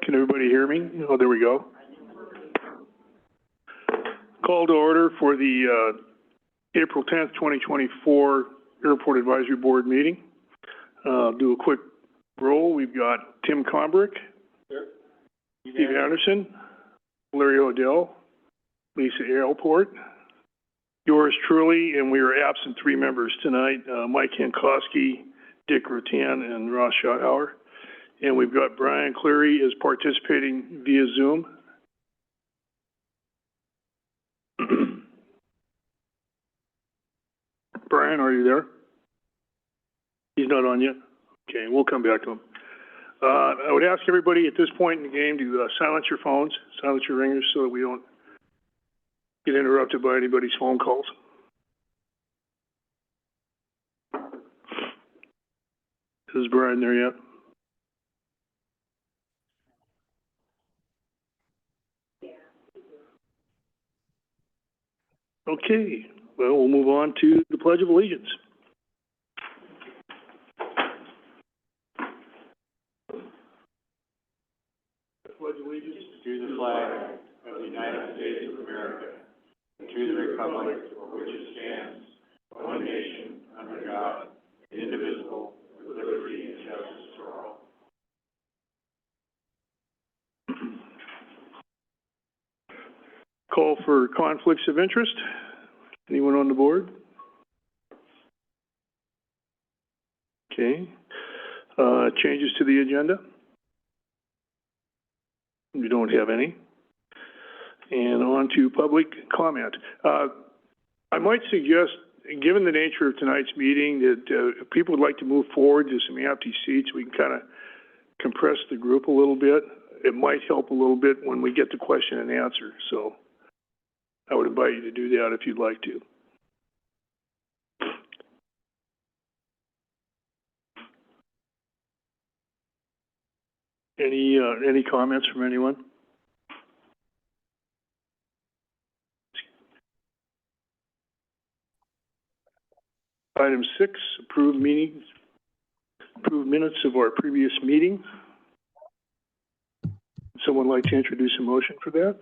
Can everybody hear me? Oh, there we go. Call to order for the April 10th, 2024 Airport Advisory Board meeting. Do a quick roll. We've got Tim Combrick, Sure. Steve Anderson, Larry Odell, Lisa Airport, yours truly, and we are absent 3 members tonight, Mike Jankowski, Dick Rutan, and Ross Schotthauer. And we've got Brian Cleary is participating via Zoom. Brian, are you there? He's not on yet? Okay, we'll come back to him. I would ask everybody at this point in the game to silence your phones, silence your ringers so that we don't get interrupted by anybody's phone calls. Is Brian there yet? Okay, well, we'll move on to the Pledge of Allegiance. Pledge allegiance To the flag of the United States of America, and to the republic for which it stands, one nation, under God, indivisible, with liberty and justice for all. Call for conflicts of interest. Anyone on the board? Okay. Changes to the agenda? We don't have any. And on to public comment. I might suggest, given the nature of tonight's meeting, that if people would like to move forward to some empty seats, we can kind of compress the group a little bit. It might help a little bit when we get to question and answer. So I would invite you to do that if you'd like to. Any comments from anyone? Item 6, approved minutes of our previous meeting. Someone like to introduce a motion for that?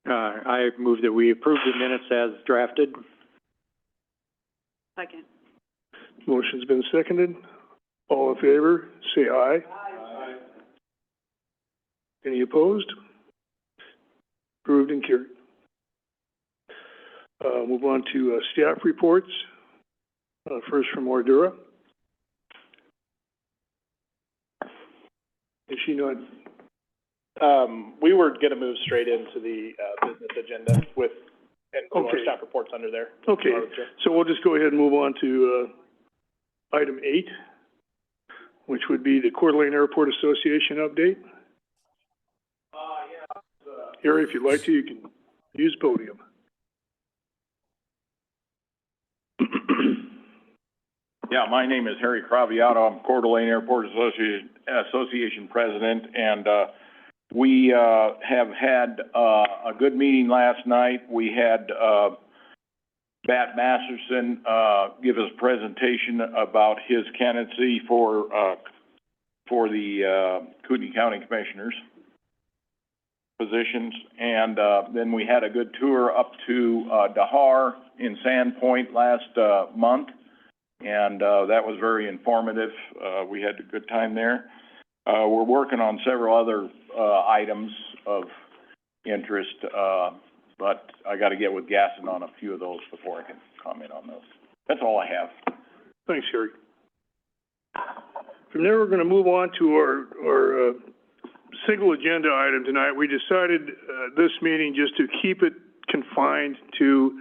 I move that we approve the minutes as drafted. Second. Motion's been seconded. All in favor, say aye. Aye. Any opposed? Approved and carried. Move on to staff reports. First from Ordura. Is she not? We were going to move straight into the business agenda with our staff reports under there. Okay, so we'll just go ahead and move on to item 8. which would be the Coeur d'Alene Airport Association update. Harry, if you'd like to, you can use podium. Yeah, my name is Harry Craviotto. I'm Coeur d'Alene Airport Association President, and we have had a good meeting last night. We had Bat Masterson give us a presentation about his candidacy for the Kootenai County Commissioners positions, and then we had a good tour up to Dahar in Sandpoint last month, and that was very informative. We had a good time there. We're working on several other items of interest, but I got to get with Gaston on a few of those before I can comment on those. That's all I have. Thanks, Harry. From there, we're going to move on to our single agenda item tonight. We decided this meeting just to keep it confined to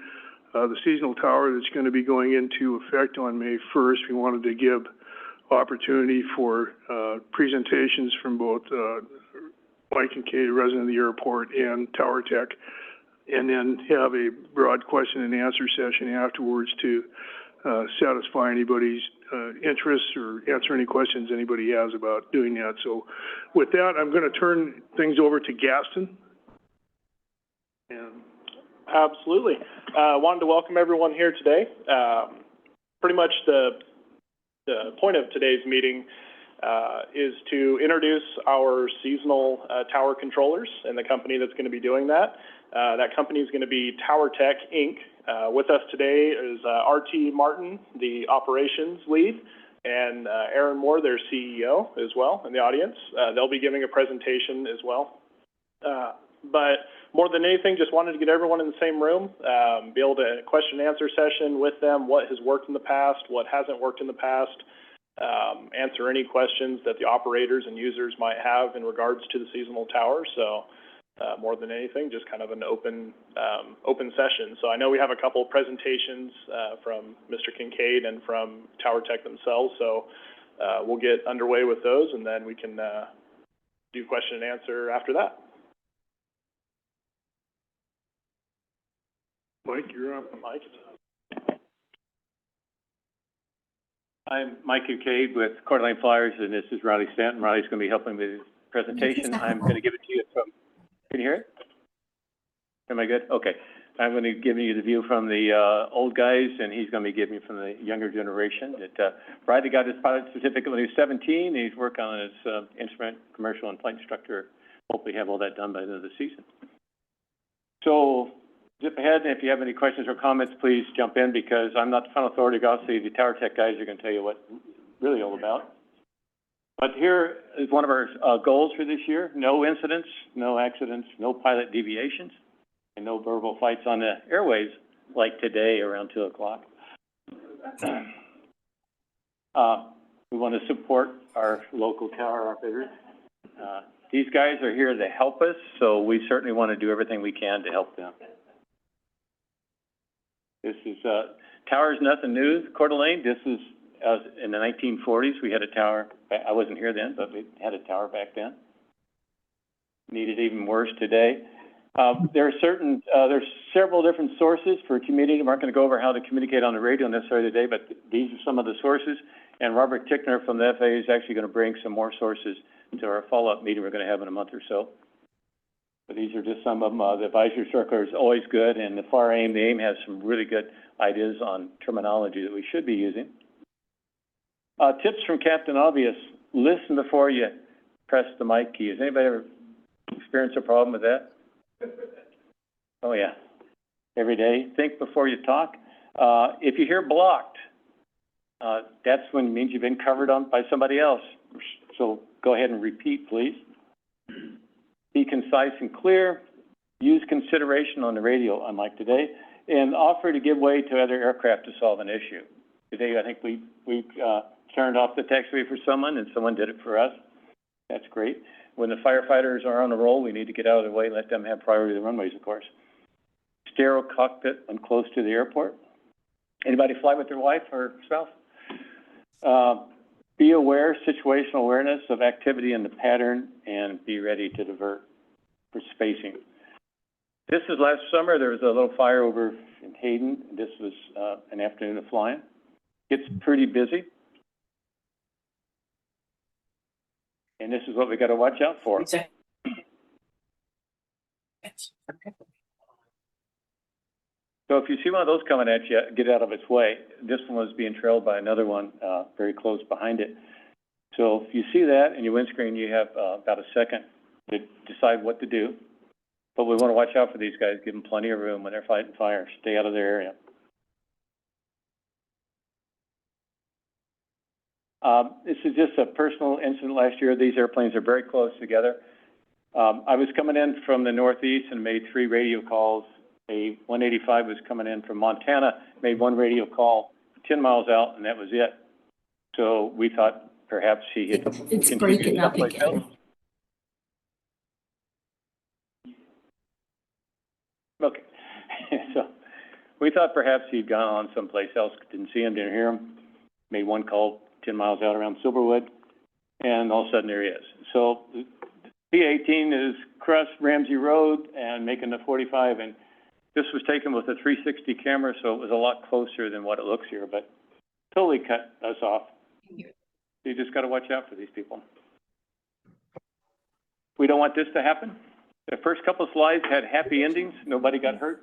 the seasonal tower that's going to be going into effect on May 1st. We wanted to give opportunity for presentations from both Mike Kincaid, resident of the airport, and Tower Tech, and then have a broad question and answer session afterwards to satisfy anybody's interests or answer any questions anybody has about doing that. So with that, I'm going to turn things over to Gaston. Absolutely. Wanted to welcome everyone here today. Pretty much the point of today's meeting is to introduce our seasonal tower controllers and the company that's going to be doing that. That company is going to be Tower Tech, Inc. With us today is R.T. Martin, the operations lead, and Aaron Moore, their CEO, as well, in the audience. They'll be giving a presentation as well. But more than anything, just wanted to get everyone in the same room, be able to question and answer session with them, what has worked in the past, what hasn't worked in the past, answer any questions that the operators and users might have in regards to the seasonal tower. So more than anything, just kind of an open session. So I know we have a couple of presentations from Mr. Kincaid and from Tower Tech themselves. So we'll get underway with those, and then we can do question and answer after that. Mike, you're up. Mike. I'm Mike Kincaid with Coeur d'Alene Flyers, and this is Riley Stanton. Riley's going to be helping with the presentation. I'm going to give it to you from, can you hear it? Am I good? Okay. I'm going to give you the view from the old guys, and he's going to be giving you from the younger generation. Riley got his pilot certificate when he was 17. He's working on his instrument, commercial, and flight instructor. Hopefully have all that done by the end of the season. So, zip ahead, and if you have any questions or comments, please jump in, because I'm not the final authority. Obviously, the Tower Tech guys are going to tell you what it's really all about. But here is one of our goals for this year: no incidents, no accidents, no pilot deviations, and no verbal fights on the airways like today around 2 o'clock. We want to support our local tower operators. These guys are here to help us, so we certainly want to do everything we can to help them. This is, tower is nothing new, Coeur d'Alene. This is, in the 1940s, we had a tower. I wasn't here then, but we had a tower back then. Needed even worse today. There are there's several different sources for communicating. I'm not going to go over how to communicate on the radio necessarily today, but these are some of the sources. And Robert Tickner from the FAA is actually going to bring some more sources to our follow-up meeting we're going to have in a month or so. But these are just some of them. The advisory circular is always good, and the FAR AIM, the AIM has some really good ideas on terminology that we should be using. Tips from Captain Obvious: listen before you press the mic key. Has anybody ever experienced a problem with that? Oh yeah, every day. Think before you talk. If you hear blocked, that's when it means you've been covered on by somebody else. So go ahead and repeat, please. Be concise and clear. Use consideration on the radio, unlike today, and offer to give way to other aircraft to solve an issue. Today, I think we turned off the taxiway for someone, and someone did it for us. That's great. When the firefighters are on a roll, we need to get out of the way and let them have priority of the runways, of course. Sterile cockpit when close to the airport. Anybody fly with their wife or spouse? Be aware, situational awareness of activity in the pattern, and be ready to divert for spacing. This is last summer. There was a little fire over in Hayden. This was an afternoon of flying. It's pretty busy. And this is what we got to watch out for. Exactly. So if you see one of those coming at you, get out of its way. This one was being trailed by another one very close behind it. So if you see that in your windscreen, you have about a second to decide what to do. But we want to watch out for these guys, give them plenty of room when they're fighting fire. Stay out of their area. This is just a personal incident last year. These airplanes are very close together. I was coming in from the northeast and made 3 radio calls. A 185 was coming in from Montana, made 1 radio call 10 miles out, and that was it. So we thought perhaps he had It's breaking up someplace again. else. Okay. So we thought perhaps he'd gone on someplace else, didn't see him, didn't hear him, made 1 call 10 miles out around Silverwood, and all of a sudden there he is. So P-18 is crossed Ramsey Road and making the 45, and this was taken with a 360 camera, so it was a lot closer than what it looks here, but totally cut us off. You just got to watch out for these people. We don't want this to happen. The first couple of slides had happy endings. Nobody got hurt.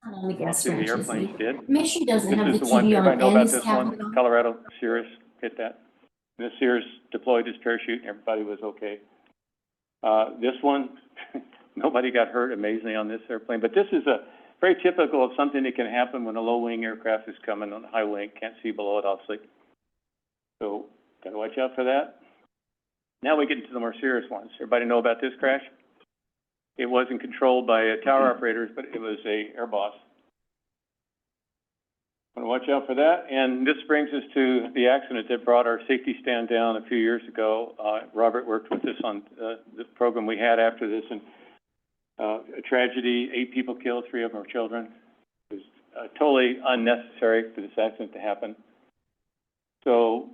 On the gas The ranch, airplanes isn't did. it? Mission doesn't have This the is the one, TV everybody on know and about his this tablet one. on. Colorado Cirrus hit that. And the Cirrus deployed his parachute and everybody was okay. This one, nobody got hurt amazingly on this airplane, but this is a very typical of something that can happen when a low-wing aircraft is coming on a high wing, can't see below it, obviously. So, gotta watch out for that. Now we get into the more serious ones. Everybody know about this crash? It wasn't controlled by tower operators, but it was a air boss. Want to watch out for that. And this brings us to the accident that brought our safety stand down a few years ago. Robert worked with us on the program we had after this, and a tragedy, 8 people killed, 3 of them were children. It was totally unnecessary for this accident to happen. So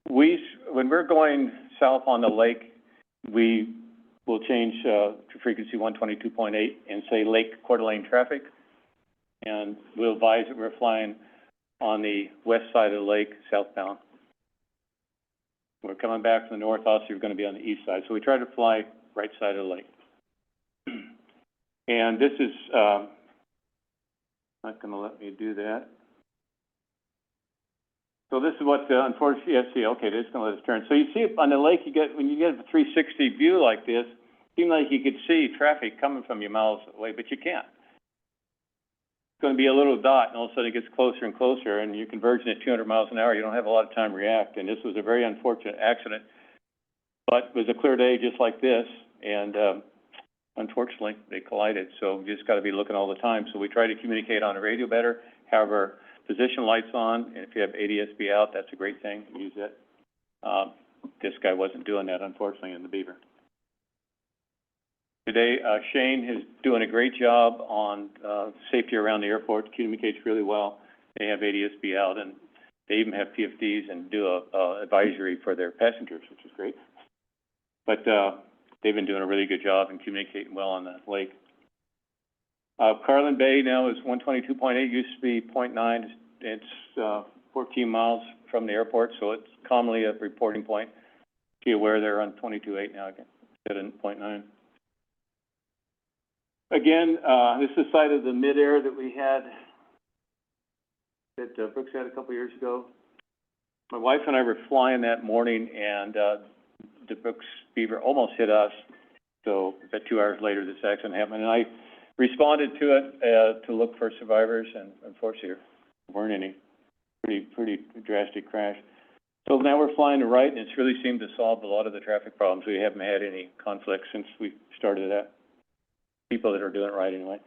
when we're going south on the lake, we will change to frequency 122.8 and say Lake Coeur d'Alene traffic. And we'll advise that we're flying on the west side of the lake, southbound. We're coming back from the north, also you're going to be on the east side. So we try to fly right side of the lake. And this is, not going to let me do that. So this is what, unfortunately, yes, see, okay, this is going to let us turn. So you see on the lake, when you get a 360 view like this, it seems like you could see traffic coming from you miles away, but you can't. It's going to be a little dot, and all of a sudden it gets closer and closer, and you're converging at 200 miles an hour. You don't have a lot of time to react, and this was a very unfortunate accident. But it was a clear day just like this, and unfortunately, they collided. So we just got to be looking all the time. So we try to communicate on the radio better, have our position lights on, and if you have ADSB out, that's a great thing. Use it. This guy wasn't doing that, unfortunately, in the Beaver. Today, Shane is doing a great job on safety around the airport, communicates really well. They have ADSB out, and they even have PFDs and do a advisory for their passengers, which is great. But they've been doing a really good job and communicating well on the lake. Carlin Bay now is 122.8, used to be 0.9. It's 14 miles from the airport, so it's commonly a reporting point. Be aware they're on 22.8 now again, instead of 0.9. Again, this is the site of the mid-air that we had, that Brooks had a couple years ago. My wife and I were flying that morning, and the Brooks Beaver almost hit us. So about 2 hours later, this accident happened, and I responded to it to look for survivors, and unfortunately, there weren't any. Pretty drastic crash. So now we're flying to right, and it's really seemed to solve a lot of the traffic problems. We haven't had any conflicts since we started that. People that are doing it right anyway.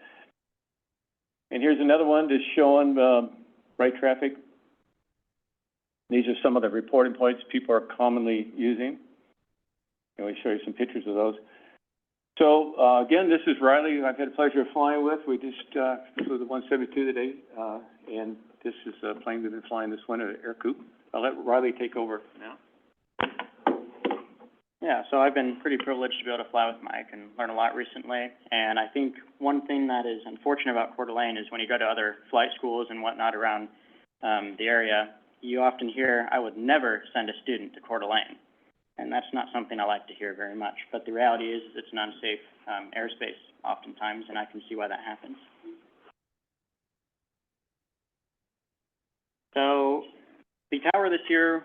And here's another one just showing right traffic. These are some of the reporting points people are commonly using. And we show you some pictures of those. So again, this is Riley. I've had the pleasure of flying with. We just flew the 172 today, and this is a plane we've been flying this winter, Air Coupe. I'll let Riley take over now. Yeah, so I've been pretty privileged to be able to fly with Mike and learn a lot recently. And I think one thing that is unfortunate about Coeur d'Alene is when you go to other flight schools and whatnot around the area, you often hear, I would never send a student to Coeur d'Alene. And that's not something I like to hear very much. But the reality is it's an unsafe airspace oftentimes, and I can see why that happens. So the tower this year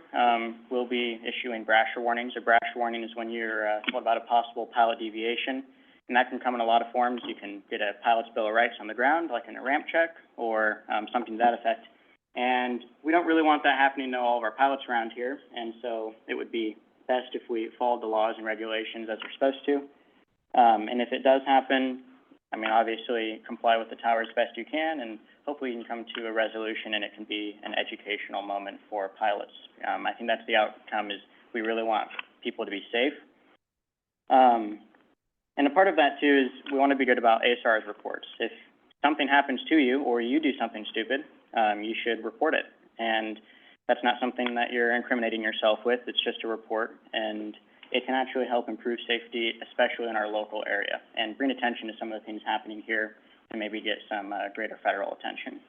will be issuing brasher warnings. A brasher warning is when you're told about a possible pilot deviation, and that can come in a lot of forms. You can get a pilot's bill of rights on the ground, like in a ramp check, or something to that effect. And we don't really want that happening to all of our pilots around here, and so it would be best if we followed the laws and regulations as we're supposed to. And if it does happen, I mean, obviously comply with the tower as best you can, and hopefully you can come to a resolution and it can be an educational moment for pilots. I think that's the outcome, is we really want people to be safe. And a part of that too is we want to be good about ASR's reports. If something happens to you or you do something stupid, you should report it. And that's not something that you're incriminating yourself with, it's just a report, and it can actually help improve safety, especially in our local area, and bring attention to some of the things happening here and maybe get some greater federal attention.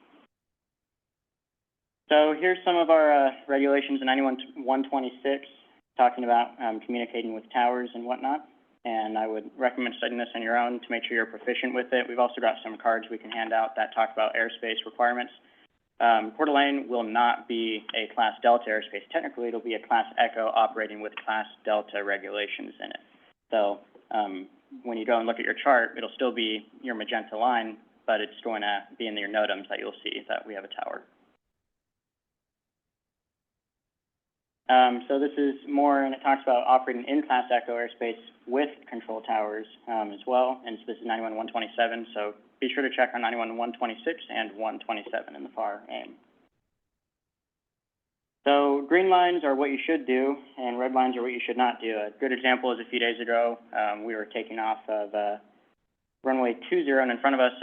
So here's some of our regulations in 91-126, talking about communicating with towers and whatnot. And I would recommend studying this on your own to make sure you're proficient with it. We've also got some cards we can hand out that talk about airspace requirements. Coeur d'Alene will not be a Class Delta airspace. Technically, it'll be a Class Echo operating with Class Delta regulations in it. So when you go and look at your chart, it'll still be your magenta line, but it's going to be in your NOTAMs that you'll see that we have a tower. So this is more, and it talks about operating in Class Echo airspace with control towers as well, and this is 91-127, so be sure to check on 91-126 and 127 in the FAR AIM. So green lines are what you should do, and red lines are what you should not do. A good example is a few days ago, we were taking off of runway 20, and in front of us,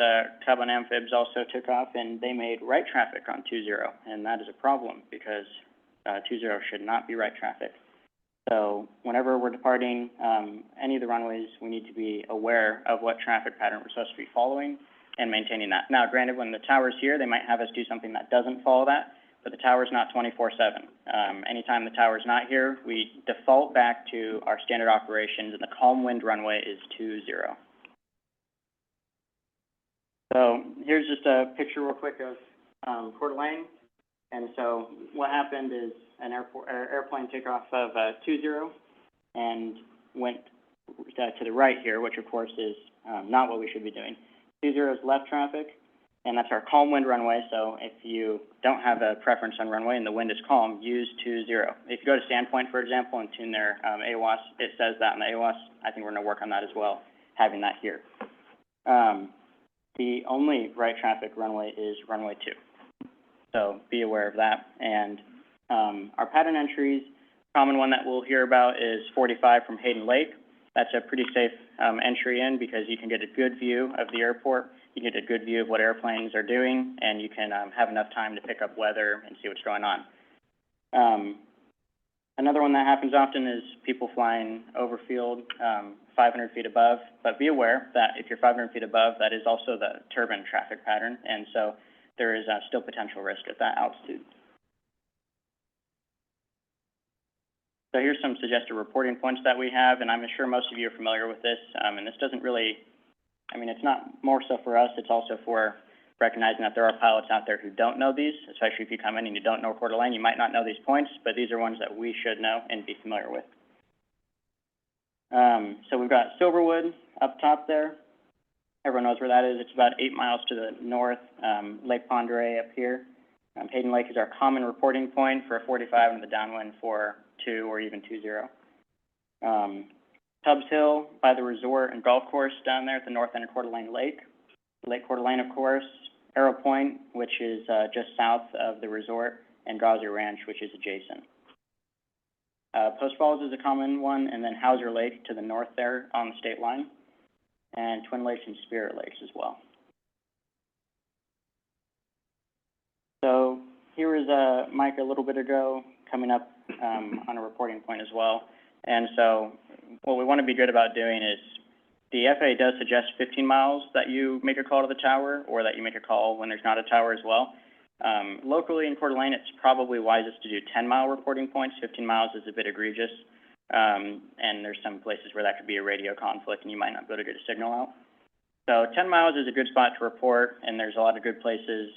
Cumberland Amphibs also took off, and they made right traffic on 20, and that is a problem because 20 should not be right traffic. So whenever we're departing any of the runways, we need to be aware of what traffic pattern we're supposed to be following and maintaining that. Now, granted, when the tower's here, they might have us do something that doesn't follow that, but the tower's not 24/7. Anytime the tower's not here, we default back to our standard operations, and the calm wind runway is 20. So here's just a picture real quick of Coeur d'Alene. And so what happened is an airplane took off of 20 and went to the right here, which of course is not what we should be doing. 20 is left traffic, and that's our calm wind runway. So if you don't have a preference on runway and the wind is calm, use 20. If you go to Sandpoint, for example, and tune their AWAS, it says that in the AWAS. I think we're going to work on that as well, having that here. The only right traffic runway is runway 2. So be aware of that. And our pattern entries, common one that we'll hear about is 45 from Hayden Lake. That's a pretty safe entry in because you can get a good view of the airport, you get a good view of what airplanes are doing, and you can have enough time to pick up weather and see what's going on. Another one that happens often is people flying overfield, 500 feet above, but be aware that if you're 500 feet above, that is also the turbine traffic pattern, and so there is still potential risk at that altitude. So here's some suggested reporting points that we have, and I'm sure most of you are familiar with this, and this doesn't really, I mean, it's not more so for us, it's also for recognizing that there are pilots out there who don't know these, especially if you come in and you don't know Coeur d'Alene, you might not know these points, but these are ones that we should know and be familiar with. So we've got Silverwood up top there. Everyone knows where that is. It's about 8 miles to the north, Lake Pend Oreille up here. Hayden Lake is our common reporting point for a 45 and the downwind for 2 or even 20. Tubbs Hill by the resort and golf course down there at the north end of Coeur d'Alene Lake. Lake Coeur d'Alene, of course. Arrow Point, which is just south of the resort, and Gauzy Ranch, which is adjacent. Post Falls is a common one, and then Hauser Lake to the north there on the state line, and Twin Lakes and Spirit Lakes as well. So here was Mike a little bit ago coming up, on a reporting point as well. And so what we want to be good about doing is, the FAA does suggest 15 miles that you make a call to the tower, or that you make a call when there's not a tower as well. Locally in Coeur d'Alene, it's probably wisest to do 10-mile reporting points. 15 miles is a bit egregious. And there's some places where that could be a radio conflict and you might not be able to get a signal out. So 10 miles is a good spot to report, and there's a lot of good places,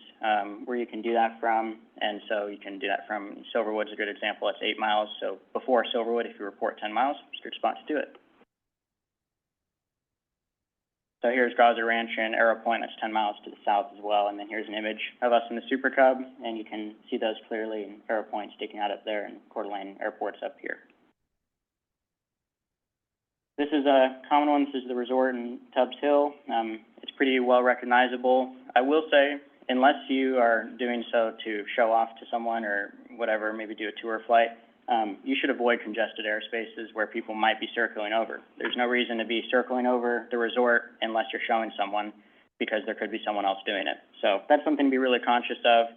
where you can do that from. And so you can do that from, Silverwood's a good example. It's 8 miles. So before Silverwood, if you report 10 miles, it's a good spot to do it. So here's Gaza Ranch and Arrow Point, that's 10 miles to the south as well. And then here's an image of us in the Super Cub, and you can see those clearly, and Arrow Point sticking out up there, and Coeur d'Alene Airport's up here. This is a common one. This is the resort in Tubbs Hill. It's pretty well recognizable. I will say, unless you are doing so to show off to someone or whatever, maybe do a tour flight, you should avoid congested airspaces where people might be circling over. There's no reason to be circling over the resort unless you're showing someone, because there could be someone else doing it. So that's something to be really conscious of,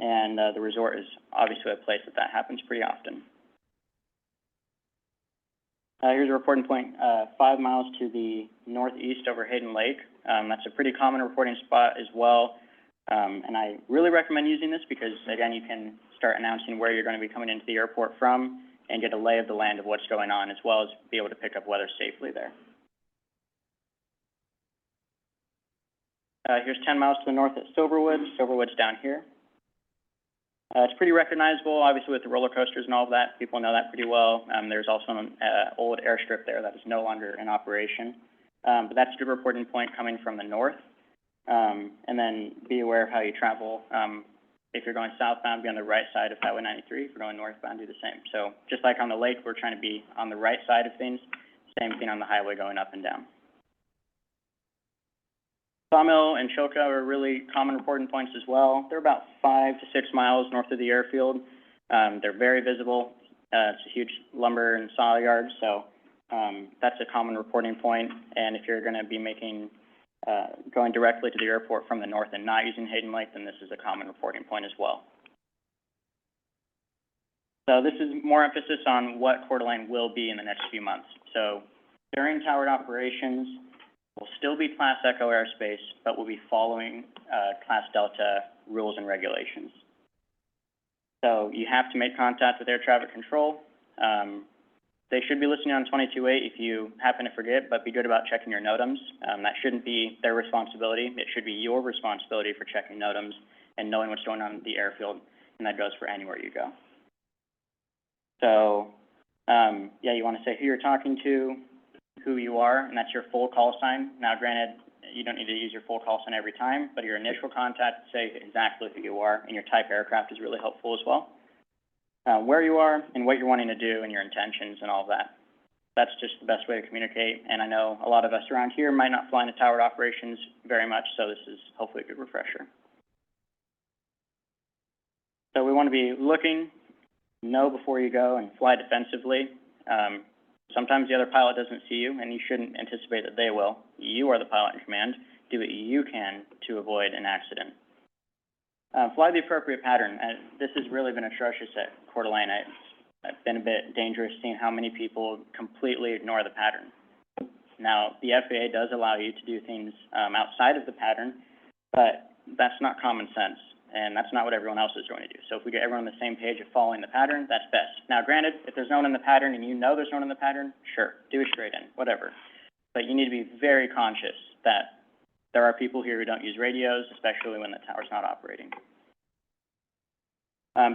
and the resort is obviously a place that happens pretty often. Here's a reporting point, 5 miles to the northeast over Hayden Lake. That's a pretty common reporting spot as well. And I really recommend using this because, again, you can start announcing where you're going to be coming into the airport from and get a lay of the land of what's going on, as well as be able to pick up weather safely there. Here's 10 miles to the north at Silverwood. Silverwood's down here. It's pretty recognizable, obviously, with the roller coasters and all of that. People know that pretty well. There's also an old airstrip there that is no longer in operation. But that's a good reporting point coming from the north. And then be aware of how you travel. If you're going southbound, be on the right side of Highway 93. If you're going northbound, do the same. So just like on the lake, we're trying to be on the right side of things. Same thing on the highway going up and down. Sawmill and Chilka are really common reporting points as well. They're about 5 to 6 miles north of the airfield. They're very visible. It's a huge lumber and saw yard, so that's a common reporting point. And if you're going to be making going directly to the airport from the north and not using Hayden Lake, then this is a common reporting point as well. So this is more emphasis on what Coeur d'Alene will be in the next few months. So during towered operations, we'll still be Class Echo airspace, but we'll be following Class Delta rules and regulations. So you have to make contact with air traffic control. They should be listening on 22.8 if you happen to forget, but be good about checking your NOTAMs. That shouldn't be their responsibility. It should be your responsibility for checking NOTAMs and knowing what's going on at the airfield, and that goes for anywhere you go. So, yeah, you want to say who you're talking to, who you are, and that's your full call sign. Now, granted, you don't need to use your full call sign every time, but your initial contact, say exactly who you are, and your type aircraft is really helpful as well. Where you are and what you're wanting to do and your intentions and all of that. That's just the best way to communicate, and I know a lot of us around here might not fly into towered operations very much, so this is hopefully a good refresher. So we want to be looking, know before you go, and fly defensively. Sometimes the other pilot doesn't see you, and you shouldn't anticipate that they will. You are the pilot in command. Do what you can to avoid an accident. Fly the appropriate pattern. This has really been atrocious at Coeur d'Alene. It's been a bit dangerous seeing how many people completely ignore the pattern. Now, the FAA does allow you to do things outside of the pattern, but that's not common sense, and that's not what everyone else is going to do. So if we get everyone on the same page of following the pattern, that's best. Now, granted, if there's no one in the pattern and you know there's no one in the pattern, sure, do a straight in, whatever. But you need to be very conscious that there are people here who don't use radios, especially when the tower's not operating.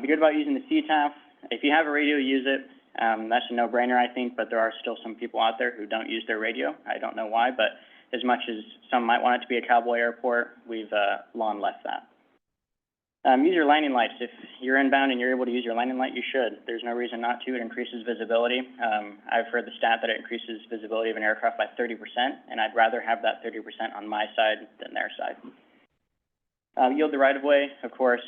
Be good about using the CTAF. If you have a radio, use it. That's a no-brainer, I think, but there are still some people out there who don't use their radio. I don't know why, but as much as some might want it to be a cowboy airport, we've long left that. Use your landing lights. If you're inbound and you're able to use your landing light, you should. There's no reason not to. It increases visibility. I've heard the stat that it increases visibility of an aircraft by 30%, and I'd rather have that 30% on my side than their side. Yield the right-of-way, of course,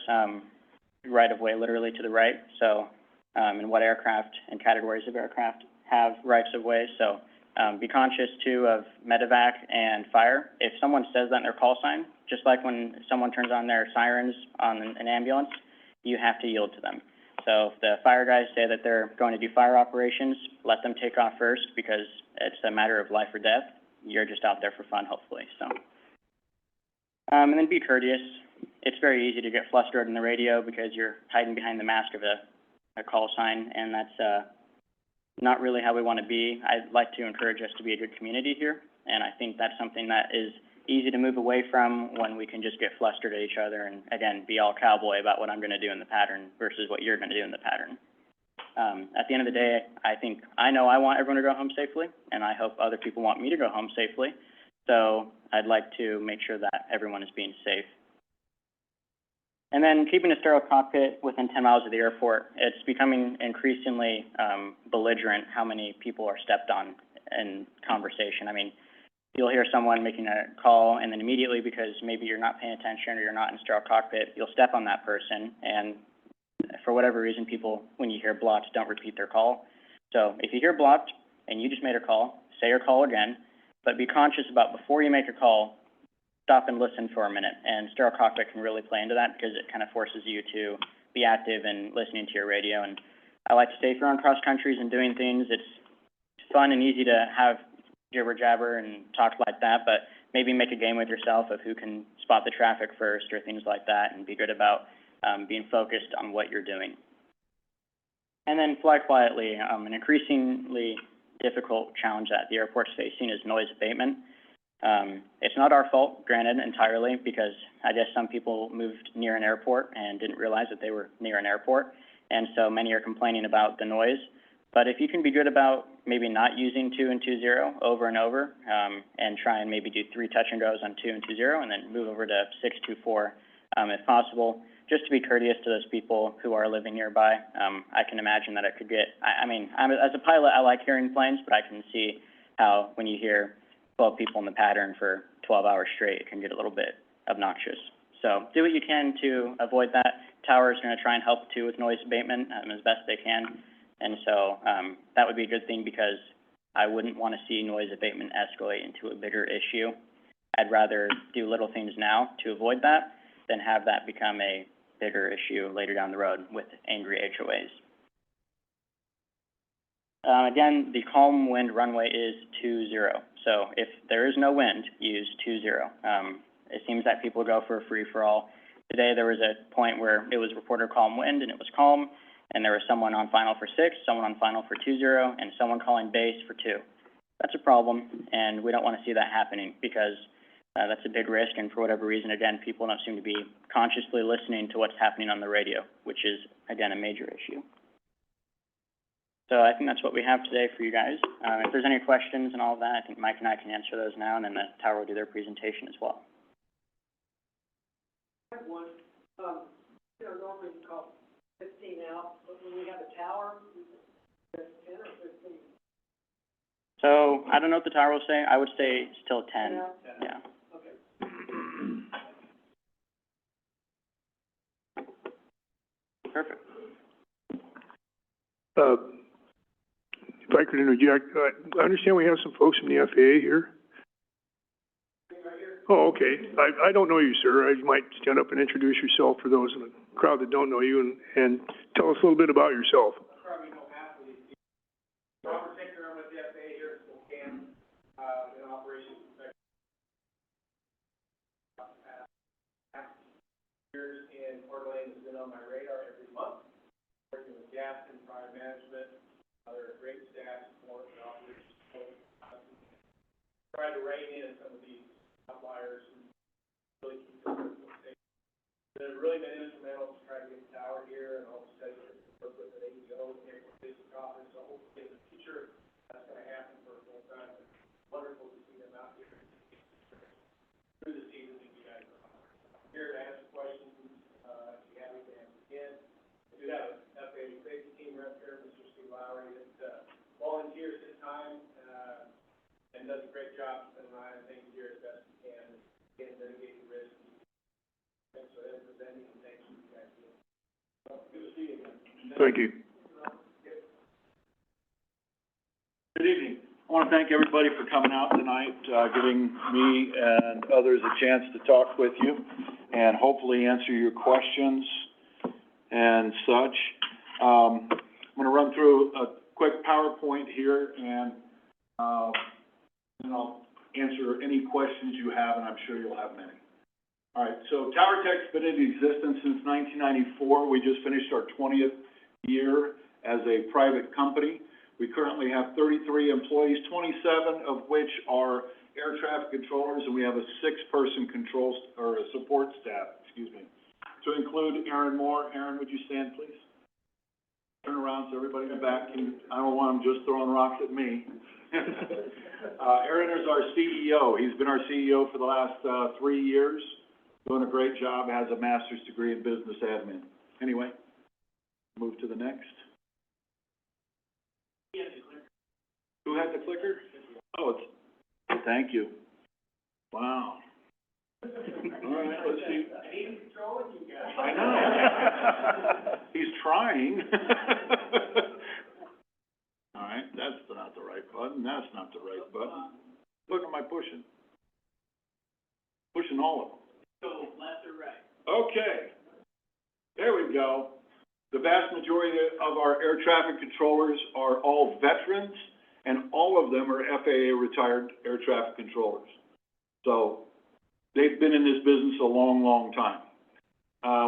right-of-way literally to the right. So, and what aircraft and categories of aircraft have rights-of-way. So, be conscious, too, of medevac and fire. If someone says that in their call sign, just like when someone turns on their sirens on an ambulance, you have to yield to them. So if the fire guys say that they're going to do fire operations, let them take off first, because it's a matter of life or death. You're just out there for fun, hopefully, so. And then be courteous. It's very easy to get flustered in the radio because you're hiding behind the mask of a call sign, and that's, not really how we want to be. I'd like to encourage us to be a good community here, and I think that's something that is easy to move away from when we can just get flustered at each other and, again, be all cowboy about what I'm going to do in the pattern versus what you're going to do in the pattern. At the end of the day, I know I want everyone to go home safely, and I hope other people want me to go home safely. So I'd like to make sure that everyone is being safe. And then keeping a sterile cockpit within 10 miles of the airport. It's becoming increasingly belligerent how many people are stepped on in conversation. I mean, you'll hear someone making a call, and then immediately, because maybe you're not paying attention or you're not in a sterile cockpit, you'll step on that person, and for whatever reason, people, when you hear blocked, don't repeat their call. So if you hear blocked and you just made a call, say your call again, but be conscious about before you make a call, stop and listen for a minute. And sterile cockpit can really play into that because it kind of forces you to be active and listening to your radio. And I like to say, if you're on cross countries and doing things, it's fun and easy to have jibber jabber and talk like that, but maybe make a game with yourself of who can spot the traffic first or things like that, and be good about being focused on what you're doing. And then fly quietly. An increasingly difficult challenge that the airport's facing is noise abatement. It's not our fault, granted, entirely, because I guess some people moved near an airport and didn't realize that they were near an airport, and so many are complaining about the noise. But if you can be good about maybe not using 2 and 2 0 over and over, and try and maybe do 3 touch and goes on 2 and 2 0, and then move over to 6 2 4, if possible, just to be courteous to those people who are living nearby. I can imagine that it could get, as a pilot, I like hearing planes, but I can see how when you hear 12 people in the pattern for 12 hours straight, it can get a little bit obnoxious. So do what you can to avoid that. Tower is going to try and help too with noise abatement as best they can. And so that would be a good thing, because I wouldn't want to see noise abatement escalate into a bigger issue. I'd rather do little things now to avoid that than have that become a bigger issue later down the road with angry HOAs. Again, the calm wind runway is 20. So if there is no wind, use 20. It seems that people go for a free-for-all. Today there was a point where it was reported calm wind and it was calm, and there was someone on final for 6, someone on final for 20, and someone calling base for 2. That's a problem, and we don't want to see that happening, because that's a big risk, and for whatever reason, again, people don't seem to be consciously listening to what's happening on the radio, which is, again, a major issue. So I think that's what we have today for you guys. If there's any questions and all of that, I think Mike and I can answer those now, and then the tower will do their presentation as well. I have one. Normally you call 15 out, but when we have a tower, it's 10 or 15. So I don't know what the tower will say. I would say still 10. Yeah. Okay. Perfect. If I could interject, I understand we have some folks from the FAA here. Oh, okay. I don't know you, sir. You might stand up and introduce yourself for those in the crowd that don't know you, and tell us a little bit about yourself. Probably know half of these people. Robert Tinker, I'm with the FAA here at Spokane, in operations inspection. Years in Coeur d'Alene has been on my radar every month, working with gas and fire management, other great staff support and operations support. Try to rein in some of these outliers and really keep the system safe. They've really been instrumental to try to get the tower here, and all the studies that we work with at AEO and the Business Office. So hopefully in the future, that's going to happen for a full time. It's wonderful to see them out here through the season that you guys are here to answer questions. If you have anything to ask again, we do have a FAA safety team rep here, Mr. Steve Lowry, that volunteers his time and does a great job spending time and things here as best he can, and mitigate the risk. Thanks for them presenting, and thanks for you guys doing. Good to see you again. Thank you. Good evening. I want to thank everybody for coming out tonight, giving me and others a chance to talk with you and hopefully answer your questions and such. I'm gonna run through a quick PowerPoint here, and then I'll answer any questions you have, and I'm sure you'll have many. All right, so Tower Tech's been in existence since 1994. We just finished our 20th year as a private company. We currently have 33 employees, 27 of which are air traffic controllers, and we have a 6-person support staff, to include Aaron Moore. Aaron, would you stand, please? Turn around so everybody in the back can, I don't want them just throwing rocks at me. Aaron is our CEO. He's been our CEO for the last 3 years, doing a great job, has a master's degree in business admin. Anyway, move to the next. Who had the clicker? Oh, thank you. Wow. All right, let's see. I know. He's trying. All right, that's not the right button. That's not the right button. Look, am I pushing? Pushing all of them. So left or right? Okay. There we go. The vast majority of our air traffic controllers are all veterans, and all of them are FAA retired air traffic controllers. So they've been in this business a long, long time.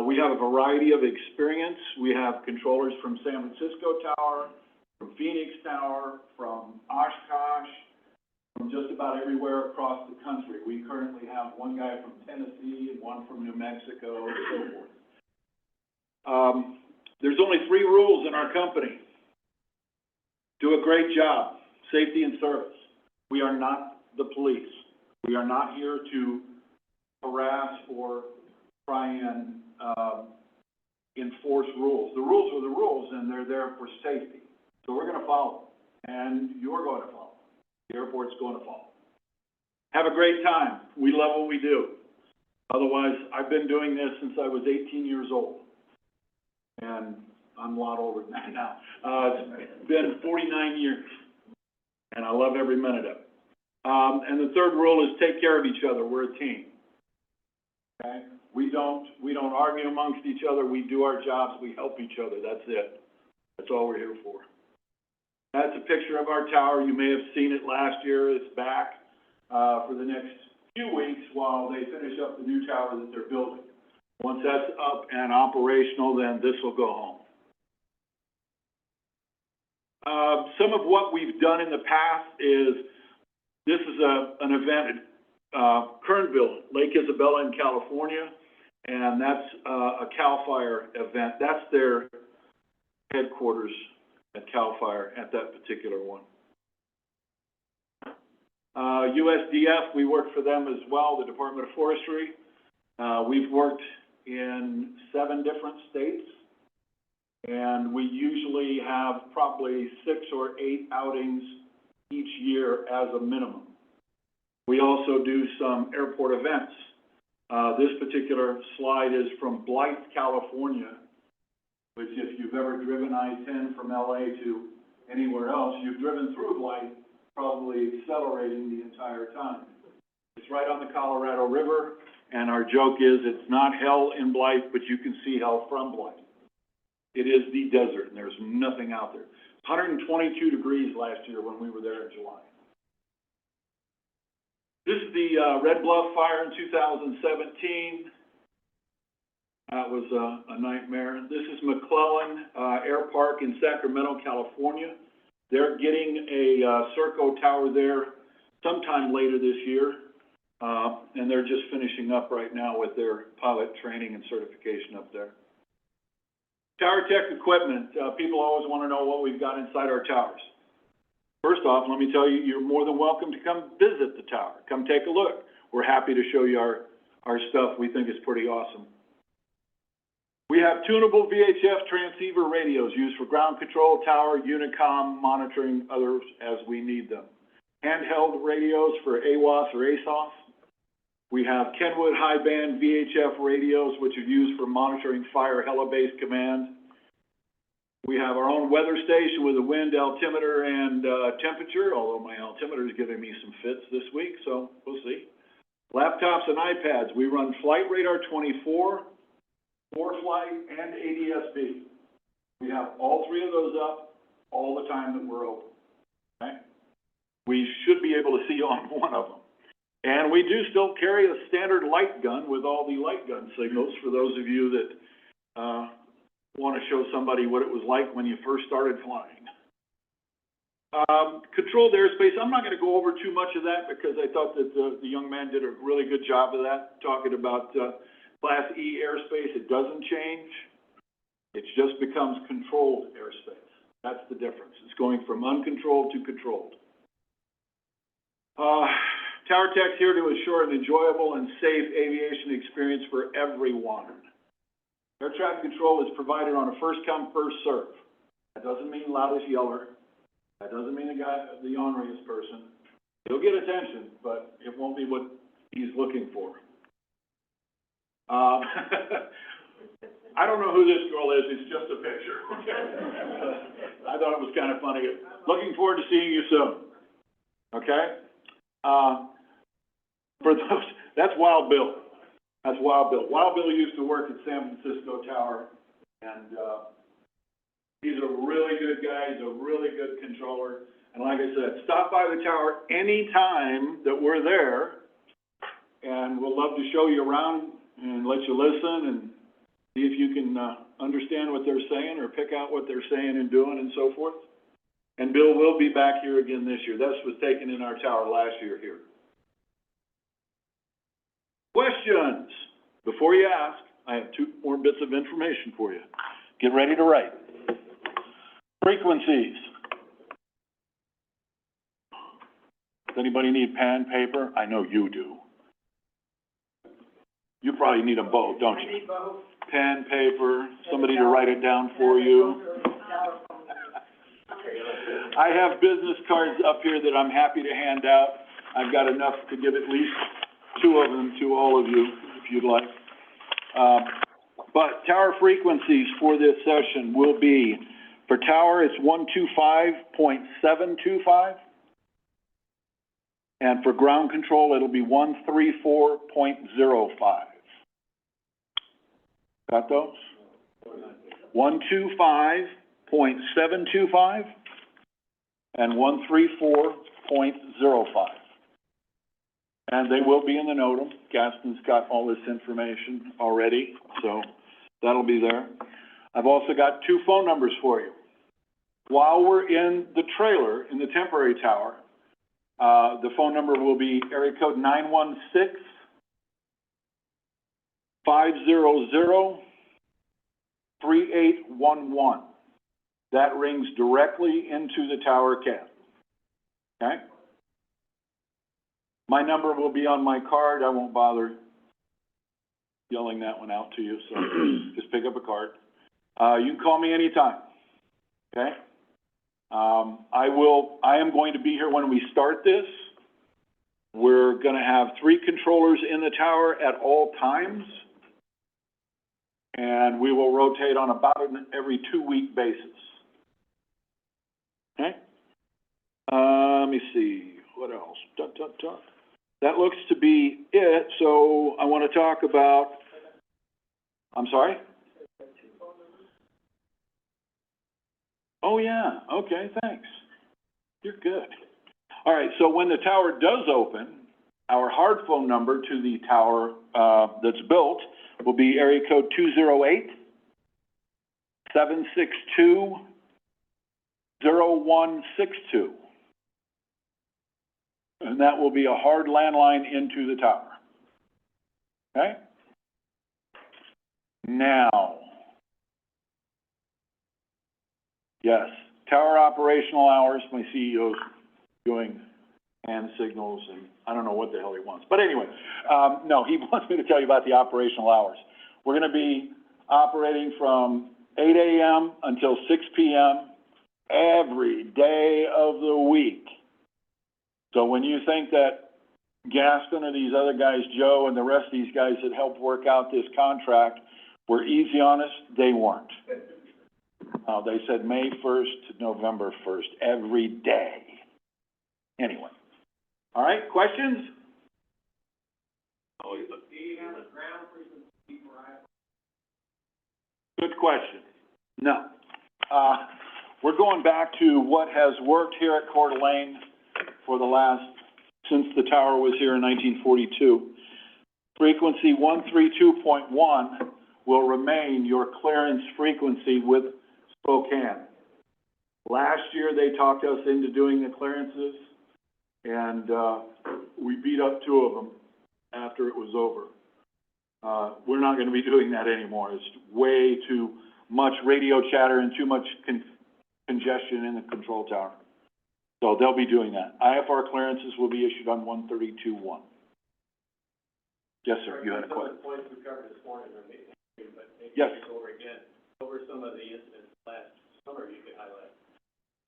We have a variety of experience. We have controllers from San Francisco Tower, from Phoenix Tower, from Oshkosh, from just about everywhere across the country. We currently have one guy from Tennessee and one from New Mexico and so forth. There's only 3 rules in our company. Do a great job, safety and service. We are not the police. We are not here to harass or try and enforce rules. The rules are the rules, and they're there for safety. So we're going to follow them, and you're going to follow them. The airport's going to follow them. Have a great time. We love what we do. Otherwise, I've been doing this since I was 18 years old. And I'm a lot older than that now. It's been 49 years, and I love every minute of it. And the third rule is take care of each other. We're a team. Okay? We don't argue amongst each other. We do our jobs. We help each other. That's it. That's all we're here for. That's a picture of our tower. You may have seen it last year. It's back for the next few weeks while they finish up the new tower that they're building. Once that's up and operational, then this will go home. Some of what we've done in the past is, this is an event at Kernville, Lake Isabella in California, and that's a CAL FIRE event. That's their headquarters at CAL FIRE at that particular one. USDF, we work for them as well, the Department of Forestry. We've worked in 7 different states, and we usually have probably 6 or 8 outings each year as a minimum. We also do some airport events. This particular slide is from Blythe, California, which if you've ever driven I-10 from LA to anywhere else, you've driven through Blythe, probably accelerating the entire time. It's right on the Colorado River, and our joke is it's not hell in Blythe, but you can see hell from Blythe. It is the desert, and there's nothing out there. 122 degrees last year when we were there in July. This is the Red Bluff fire in 2017. That was a nightmare. This is McClellan Air Park in Sacramento, California. They're getting a Serco tower there sometime later this year, and they're just finishing up right now with their pilot training and certification up there. Tower Tech equipment. People always want to know what we've got inside our towers. First off, let me tell you, you're more than welcome to come visit the tower. Come take a look. We're happy to show you our stuff. We think it's pretty awesome. We have tunable VHF transceiver radios used for ground control, tower, Unicom, monitoring others as we need them. Handheld radios for AWOS or ASOS. We have Kenwood high-band VHF radios, which are used for monitoring fire heli-based command. We have our own weather station with a wind altimeter and temperature, although my altimeter is giving me some fits this week, so we'll see. Laptops and iPads. We run Flight Radar 24, ForeFlight, and ADS-B. We have all three of those up all the time that we're open, okay? We should be able to see on one of them. And we do still carry a standard light gun with all the light gun signals for those of you that, want to show somebody what it was like when you first started flying. Controlled airspace, I'm not going to go over too much of that because I thought that the young man did a really good job of that, talking about Class E airspace. It doesn't change. It just becomes controlled airspace. That's the difference. It's going from uncontrolled to controlled. Tower Tech's here to assure an enjoyable and safe aviation experience for everyone. Air traffic control is provided on a first-come, first-serve. That doesn't mean loudest yeller. That doesn't mean the orneriest person. He'll get attention, but it won't be what he's looking for. I don't know who this girl is. It's just a picture. I thought it was kind of funny. Looking forward to seeing you soon. Okay? For those, that's Wild Bill. That's Wild Bill. Wild Bill used to work at San Francisco Tower, and he's a really good guy. He's a really good controller. And like I said, stop by the tower anytime that we're there, and we'll love to show you around and let you listen and see if you can understand what they're saying or pick out what they're saying and doing and so forth. And Bill will be back here again this year. This was taken in our tower last year here. Questions? Before you ask, I have two more bits of information for you. Get ready to write. Frequencies. Does anybody need pen, paper? I know you do. You probably need them both, don't you? I need both. Pen, paper, somebody to write it down for you. I have business cards up here that I'm happy to hand out. I've got enough to give at least two of them to all of you, if you'd like. But tower frequencies for this session will be, for tower, it's 125.725. And for ground control, it'll be 134.05. Got those? 125.725 and 134.05. And they will be in the NOTAM. Gaston's got all this information already, so that'll be there. I've also got two phone numbers for you. While we're in the trailer, in the temporary tower, the phone number will be area code 916-500-3811. That rings directly into the tower cab. Okay? My number will be on my card. I won't bother yelling that one out to you, so just pick up a card. You can call me anytime. Okay? I am going to be here when we start this. We're going to have 3 controllers in the tower at all times, and we will rotate on about an every 2-week basis. Okay? Let me see, what else? That looks to be it, so I want to talk about, I'm sorry? Oh, yeah, okay, thanks. You're good. All right, so when the tower does open, our hard phone number to the tower that's built will be area code 208-762-0162. And that will be a hard landline into the tower. Okay? Now, yes, tower operational hours, my CEO's doing hand signals, and I don't know what the hell he wants. But anyway, no, he wants me to tell you about the operational hours. We're going to be operating from 8 a.m. until 6 p.m. every day of the week. So when you think that Gaston or these other guys, Joe and the rest of these guys that helped work out this contract were easy on us, they weren't. They said May 1st to November 1st, every day. Anyway. All right, questions? Good question. No. we're going back to what has worked here at Coeur d'Alene since the tower was here in 1942. Frequency 132.1 will remain your clearance frequency with Spokane. Last year, they talked us into doing the clearances, and we beat up 2 of them after it was over. We're not gonna be doing that anymore. It's way too much radio chatter and too much congestion in the control tower. So they'll be doing that. IFR clearances will be issued on 132.1. Yes, sir, you had a question? Some of the points we covered this morning, but maybe Yes. over again. What were some of the incidents last summer you could highlight?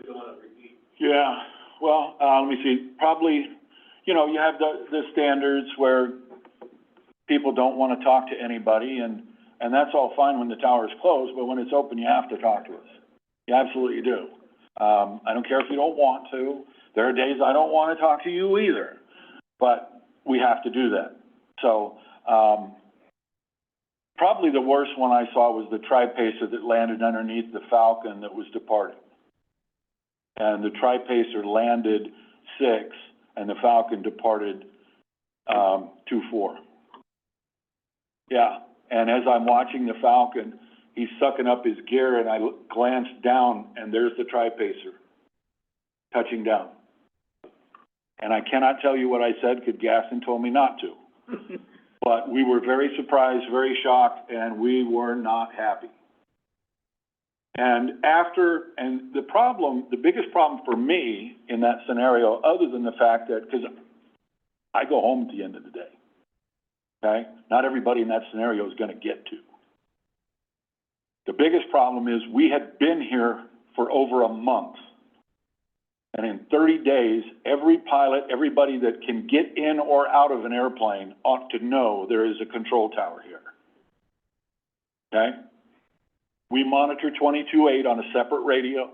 We don't want to repeat. Yeah, well, let me see, probably, you know, you have the standards where people don't want to talk to anybody, and that's all fine when the tower is closed, but when it's open, you have to talk to us. You absolutely do. I don't care if you don't want to. There are days I don't want to talk to you either, but we have to do that. So, probably the worst one I saw was the Tri-Pacer that landed underneath the Falcon that was departing. And the Tri-Pacer landed 6, and the Falcon departed, 2-4. Yeah, and as I'm watching the Falcon, he's sucking up his gear, and I glanced down, and there's the Tri-Pacer touching down. And I cannot tell you what I said, because Gaston told me not to. But we were very surprised, very shocked, and we were not happy. And the biggest problem for me in that scenario, other than the fact that, because I go home at the end of the day, okay? Not everybody in that scenario is gonna get to. The biggest problem is we had been here for over a month. And in 30 days, every pilot, everybody that can get in or out of an airplane ought to know there is a control tower here. Okay? We monitor 22.8 on a separate radio.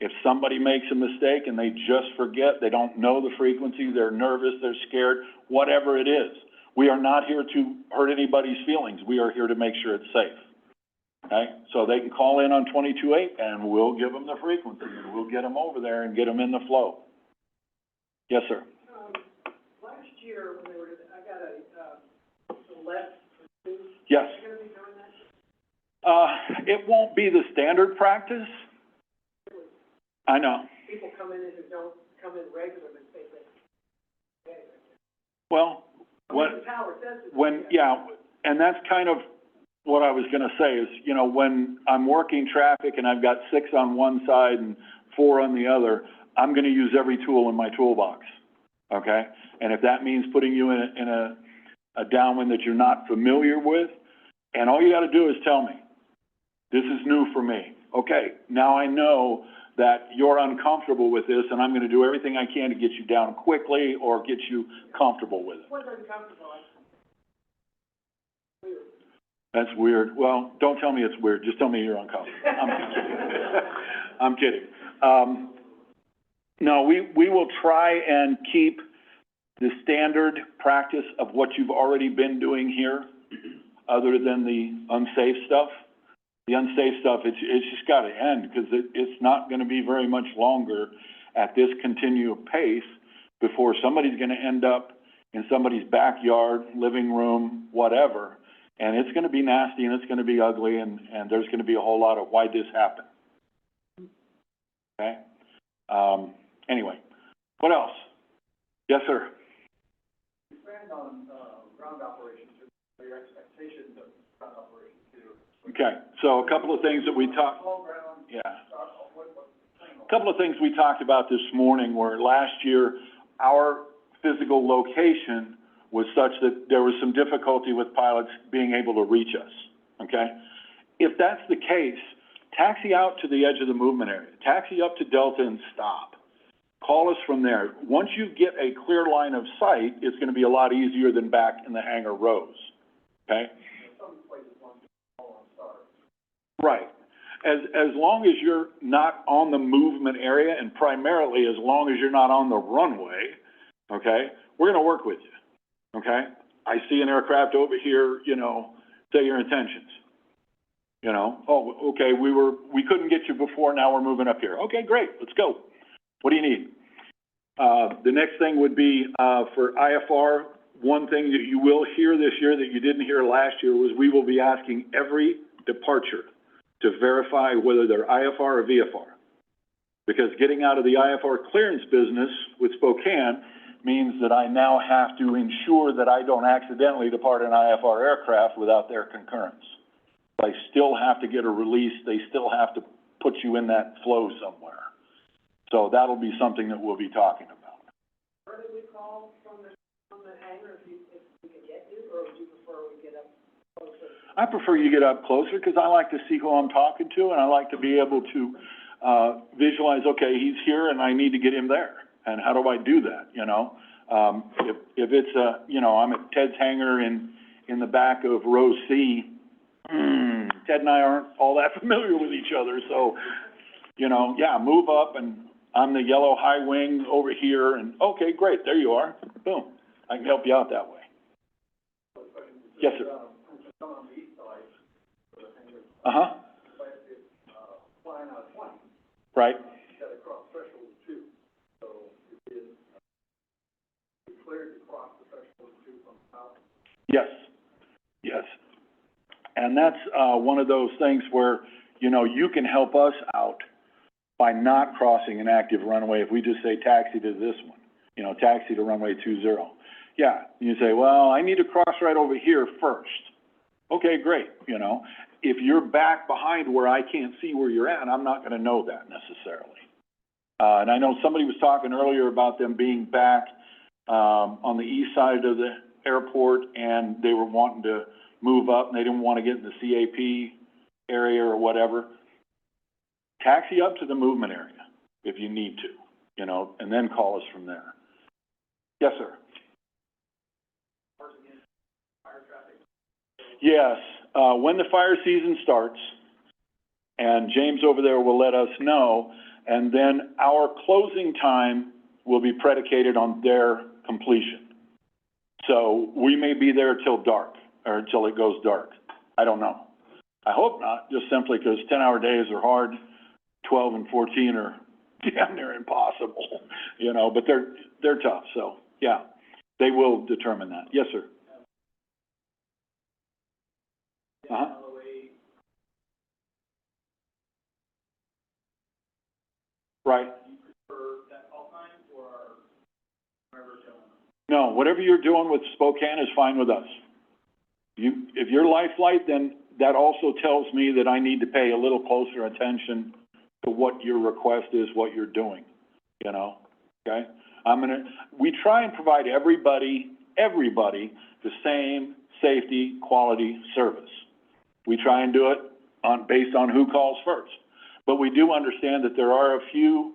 If somebody makes a mistake and they just forget, they don't know the frequency, they're nervous, they're scared, whatever it is, we are not here to hurt anybody's feelings. We are here to make sure it's safe. Okay, so they can call in on 22.8 and we'll give them the frequency and we'll get them over there and get them in the flow. Yes, sir. Last year, when they were, I got a left pursuit. Yes. Are you gonna be doing that? It won't be the standard practice. I know. People come in who don't come in regularly, say that. Well, The tower says it. and that's kind of what I was gonna say is, you know, when I'm working traffic and I've got 6 on one side and 4 on the other, I'm gonna use every tool in my toolbox, okay? And if that means putting you in a downwind that you're not familiar with, and all you gotta do is tell me, this is new for me. Okay, now I know that you're uncomfortable with this, and I'm gonna do everything I can to get you down quickly or get you comfortable with it. It wasn't uncomfortable. That's weird. Well, don't tell me it's weird, just tell me you're uncomfortable. I'm kidding. No, we will try and keep the standard practice of what you've already been doing here, other than the unsafe stuff. The unsafe stuff, it's just gotta end, because it's not gonna be very much longer at this continued pace before somebody's gonna end up in somebody's backyard, living room, whatever. And it's gonna be nasty and it's gonna be ugly, and there's gonna be a whole lot of why this happened. Okay? Anyway, what else? Yes, sir? Expand on, ground operations, your expectations of ground operations too. Okay, so a couple of things that we talked, Small ground, yeah. what? A couple of things we talked about this morning were last year, our physical location was such that there was some difficulty with pilots being able to reach us, okay? If that's the case, taxi out to the edge of the movement area, taxi up to Delta and stop. Call us from there. Once you get a clear line of sight, it's gonna be a lot easier than back in the hangar rows, okay? Some places want to call on stars. Right. As long as you're not on the movement area, and primarily as long as you're not on the runway, okay, we're gonna work with you. Okay? I see an aircraft over here, you know, say your intentions. You know, oh, okay, we couldn't get you before, now we're moving up here. Okay, great, let's go. What do you need? The next thing would be, for IFR, one thing that you will hear this year that you didn't hear last year was we will be asking every departure to verify whether they're IFR or VFR. Because getting out of the IFR clearance business with Spokane means that I now have to ensure that I don't accidentally depart an IFR aircraft without their concurrence. I still have to get a release, they still have to put you in that flow somewhere. So that'll be something that we'll be talking about. Where do we call from the hangar if we can get you, or would you prefer we get up closer? I prefer you get up closer because I like to see who I'm talking to, and I like to be able to visualize, okay, he's here and I need to get him there. And how do I do that, you know? If it's you know, I'm at Ted's hangar in the back of row C, Ted and I aren't all that familiar with each other, so, you know, yeah, move up and I'm the yellow high wing over here and, okay, great, there you are, boom. I can help you out that way. Yes, sir. Uh-huh. Right. Yes, yes. And that's, one of those things where, you know, you can help us out by not crossing an active runway if we just say taxi to this one, you know, taxi to runway 20. Yeah, you say, well, I need to cross right over here first. Okay, great, you know. If you're back behind where I can't see where you're at, I'm not gonna know that necessarily. And I know somebody was talking earlier about them being back, on the east side of the airport, and they were wanting to move up, and they didn't want to get in the CAP area or whatever. Taxi up to the movement area if you need to, you know, and then call us from there. Yes, sir. Yes, when the fire season starts, and James over there will let us know, and then our closing time will be predicated on their completion. So we may be there till dark, or until it goes dark. I don't know. I hope not, just simply because 10-hour days are hard, 12 and 14 are damn near impossible, you know, but they're tough, so, yeah. They will determine that. Yes, sir. Uh-huh. Right. No, whatever you're doing with Spokane is fine with us. If you're life flight, then that also tells me that I need to pay a little closer attention to what your request is, what you're doing, you know, okay? We try and provide everybody the same safety, quality service. We try and do it based on who calls first. But we do understand that there are a few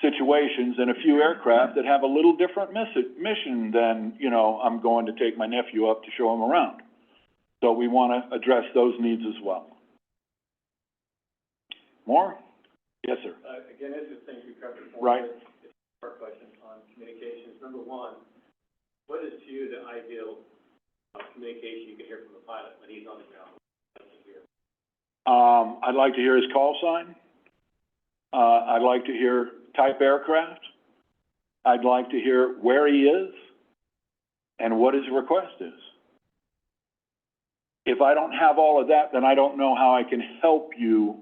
situations and a few aircraft that have a little different mission than, you know, I'm going to take my nephew up to show him around. So we want to address those needs as well. More? Yes, sir. Again, this is things we covered before. Right. It's a hard question on communications. Number one, what is to you the ideal communication you can hear from the pilot when he's on the ground? I'd like to hear his call sign. I'd like to hear type aircraft. I'd like to hear where he is and what his request is. If I don't have all of that, then I don't know how I can help you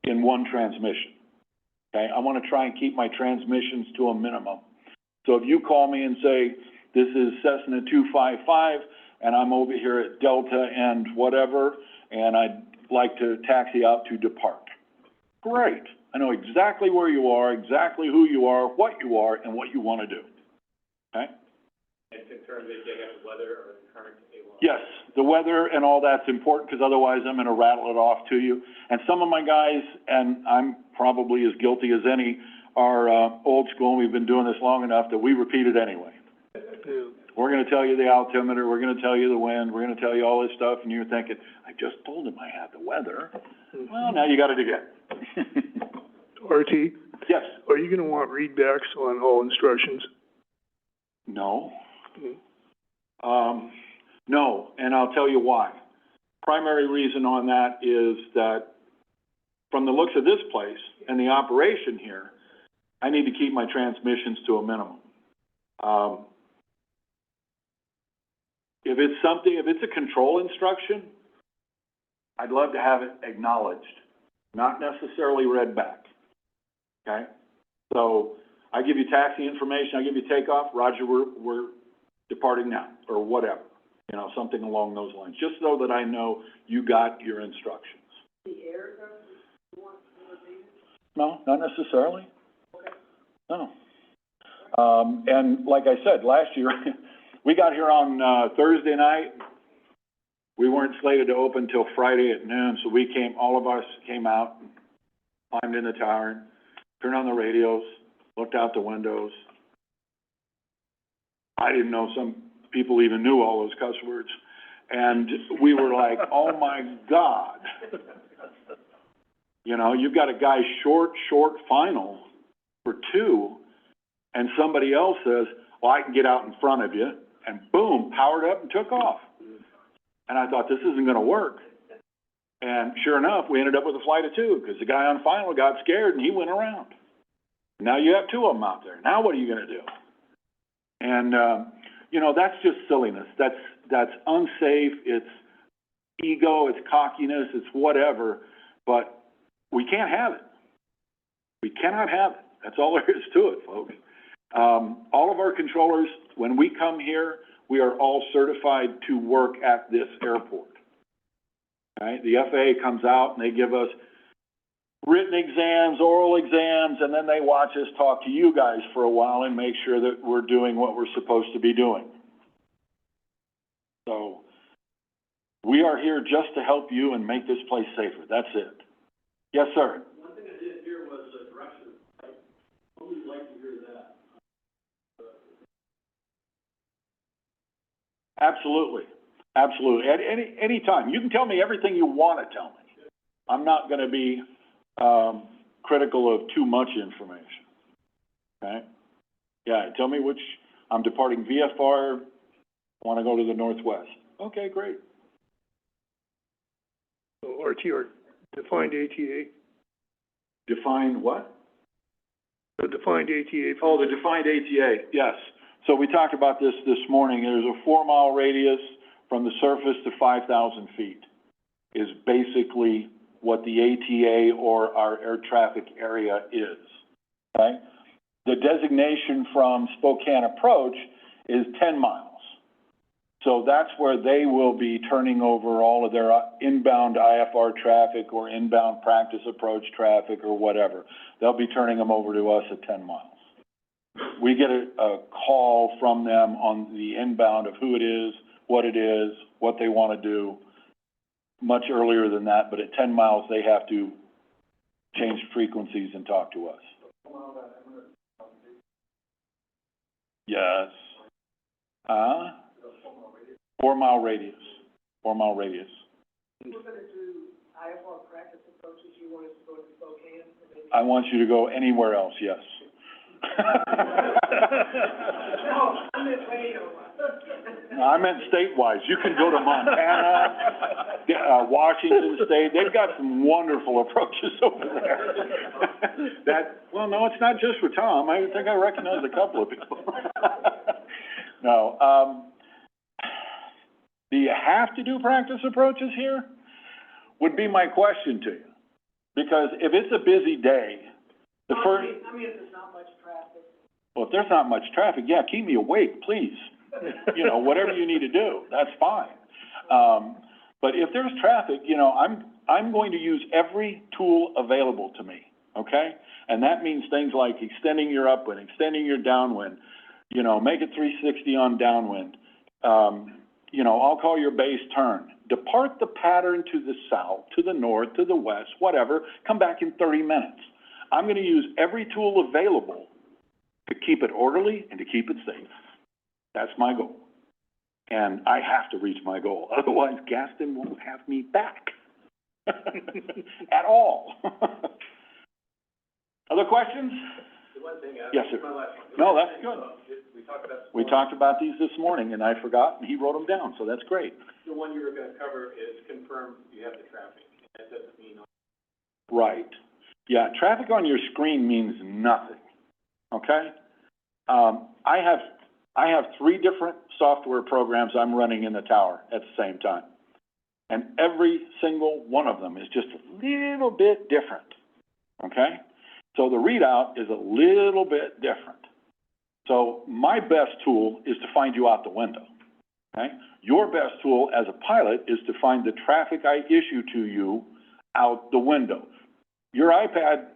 in one transmission. Okay, I want to try and keep my transmissions to a minimum. So if you call me and say, this is Cessna 255, and I'm over here at Delta and whatever, and I'd like to taxi out to depart. Great. I know exactly where you are, exactly who you are, what you are, and what you want to do. Okay? And confirm that they have the weather or the current they want. Yes, the weather and all that's important, because otherwise I'm going to rattle it off to you. And some of my guys, and I'm probably as guilty as any, are old school, and we've been doing this long enough that we repeat it anyway. We're going to tell you the altimeter, we're going to tell you the wind, we're going to tell you all this stuff, and you're thinking, I just told him I had the weather. Well, now you got it again. RT, Yes. are you gonna want readbacks on all instructions? No. No, and I'll tell you why. primary reason on that is that from the looks of this place and the operation here, I need to keep my transmissions to a minimum. If it's a control instruction, I'd love to have it acknowledged, not necessarily read back, okay? So I give you taxi information, I give you takeoff, Roger, we're departing now, or whatever, you know, something along those lines, just so that I know you got your instructions. The air goes, you want these? No, not necessarily. No. And like I said, last year, we got here on, Thursday night. We weren't slated to open till Friday at noon, so all of us came out, climbed in the tower, turned on the radios, looked out the windows. I didn't know some people even knew all those cuss words. And we were like, oh my God. You know, you've got a guy short final for 2, and somebody else says, well, I can get out in front of you, and boom, powered up and took off. And I thought, this isn't gonna work. And sure enough, we ended up with a flight of 2, because the guy on final got scared and he went around. Now you have 2 of them out there. Now what are you gonna do? And, you know, that's just silliness. That's unsafe. It's ego, it's cockiness, it's whatever, but we can't have it. We cannot have it. That's all there is to it, folks. All of our controllers, when we come here, we are all certified to work at this airport. Right? The FAA comes out and they give us written exams, oral exams, and then they watch us talk to you guys for a while and make sure that we're doing what we're supposed to be doing. So, we are here just to help you and make this place safer. That's it. Yes, sir. One thing I did hear was direction. I always like to hear that. Absolutely. Absolutely. At any time. You can tell me everything you want to tell me. I'm not going to be critical of too much information. Okay? Yeah, tell me which, I'm departing VFR, want to go to the Northwest. Okay, great. So RTR, defined ATA, Define what? the defined ATA. Oh, the defined ATA, yes. So we talked about this morning. There's a 4-mile radius from the surface to 5,000 feet is basically what the ATA or our air traffic area is, okay? The designation from Spokane approach is 10 miles. So that's where they will be turning over all of their inbound IFR traffic or inbound practice approach traffic or whatever. They'll be turning them over to us at 10 miles. We get a call from them on the inbound of who it is, what they want to do, much earlier than that, but at 10 miles, they have to change frequencies and talk to us. Yes. 4-mile radius. 4-mile radius. We're gonna do IFR practice approaches, you want us to go to Spokane? I want you to go anywhere else, yes. No, I'm at radio. I meant state-wise. You can go to Montana, Washington State. They've got some wonderful approaches over there. Well, no, it's not just for Tom. I think I recognize a couple of people. No, do you have to do practice approaches here? Would be my question to you. Because if it's a busy day, the first... I mean, if there's not much traffic. Well, if there's not much traffic, yeah, keep me awake, please. You know, whatever you need to do, that's fine. But if there's traffic, you know, I'm going to use every tool available to me, okay? And that means things like extending your upwind, extending your downwind, you know, make it 360 on downwind. You know, I'll call your base turn. Depart the pattern to the south, to the north, to the west, whatever, come back in 30 minutes. I'm going to use every tool available to keep it orderly and to keep it safe. That's my goal. And I have to reach my goal. Otherwise, Gaston won't have me back at all. Other questions? The one thing, Yes, sir. my last one. No, that's good. We We talked about these this morning, and I forgot, and he wrote them down, so that's great. The one you were gonna cover is confirm you have the traffic. That doesn't mean. Right. Yeah, traffic on your screen means nothing, okay? I have 3 different software programs I'm running in the tower at the same time. And every single one of them is just a little bit different, okay? So the readout is a little bit different. So my best tool is to find you out the window, okay? Your best tool as a pilot is to find the traffic I issue to you out the window. Your iPad,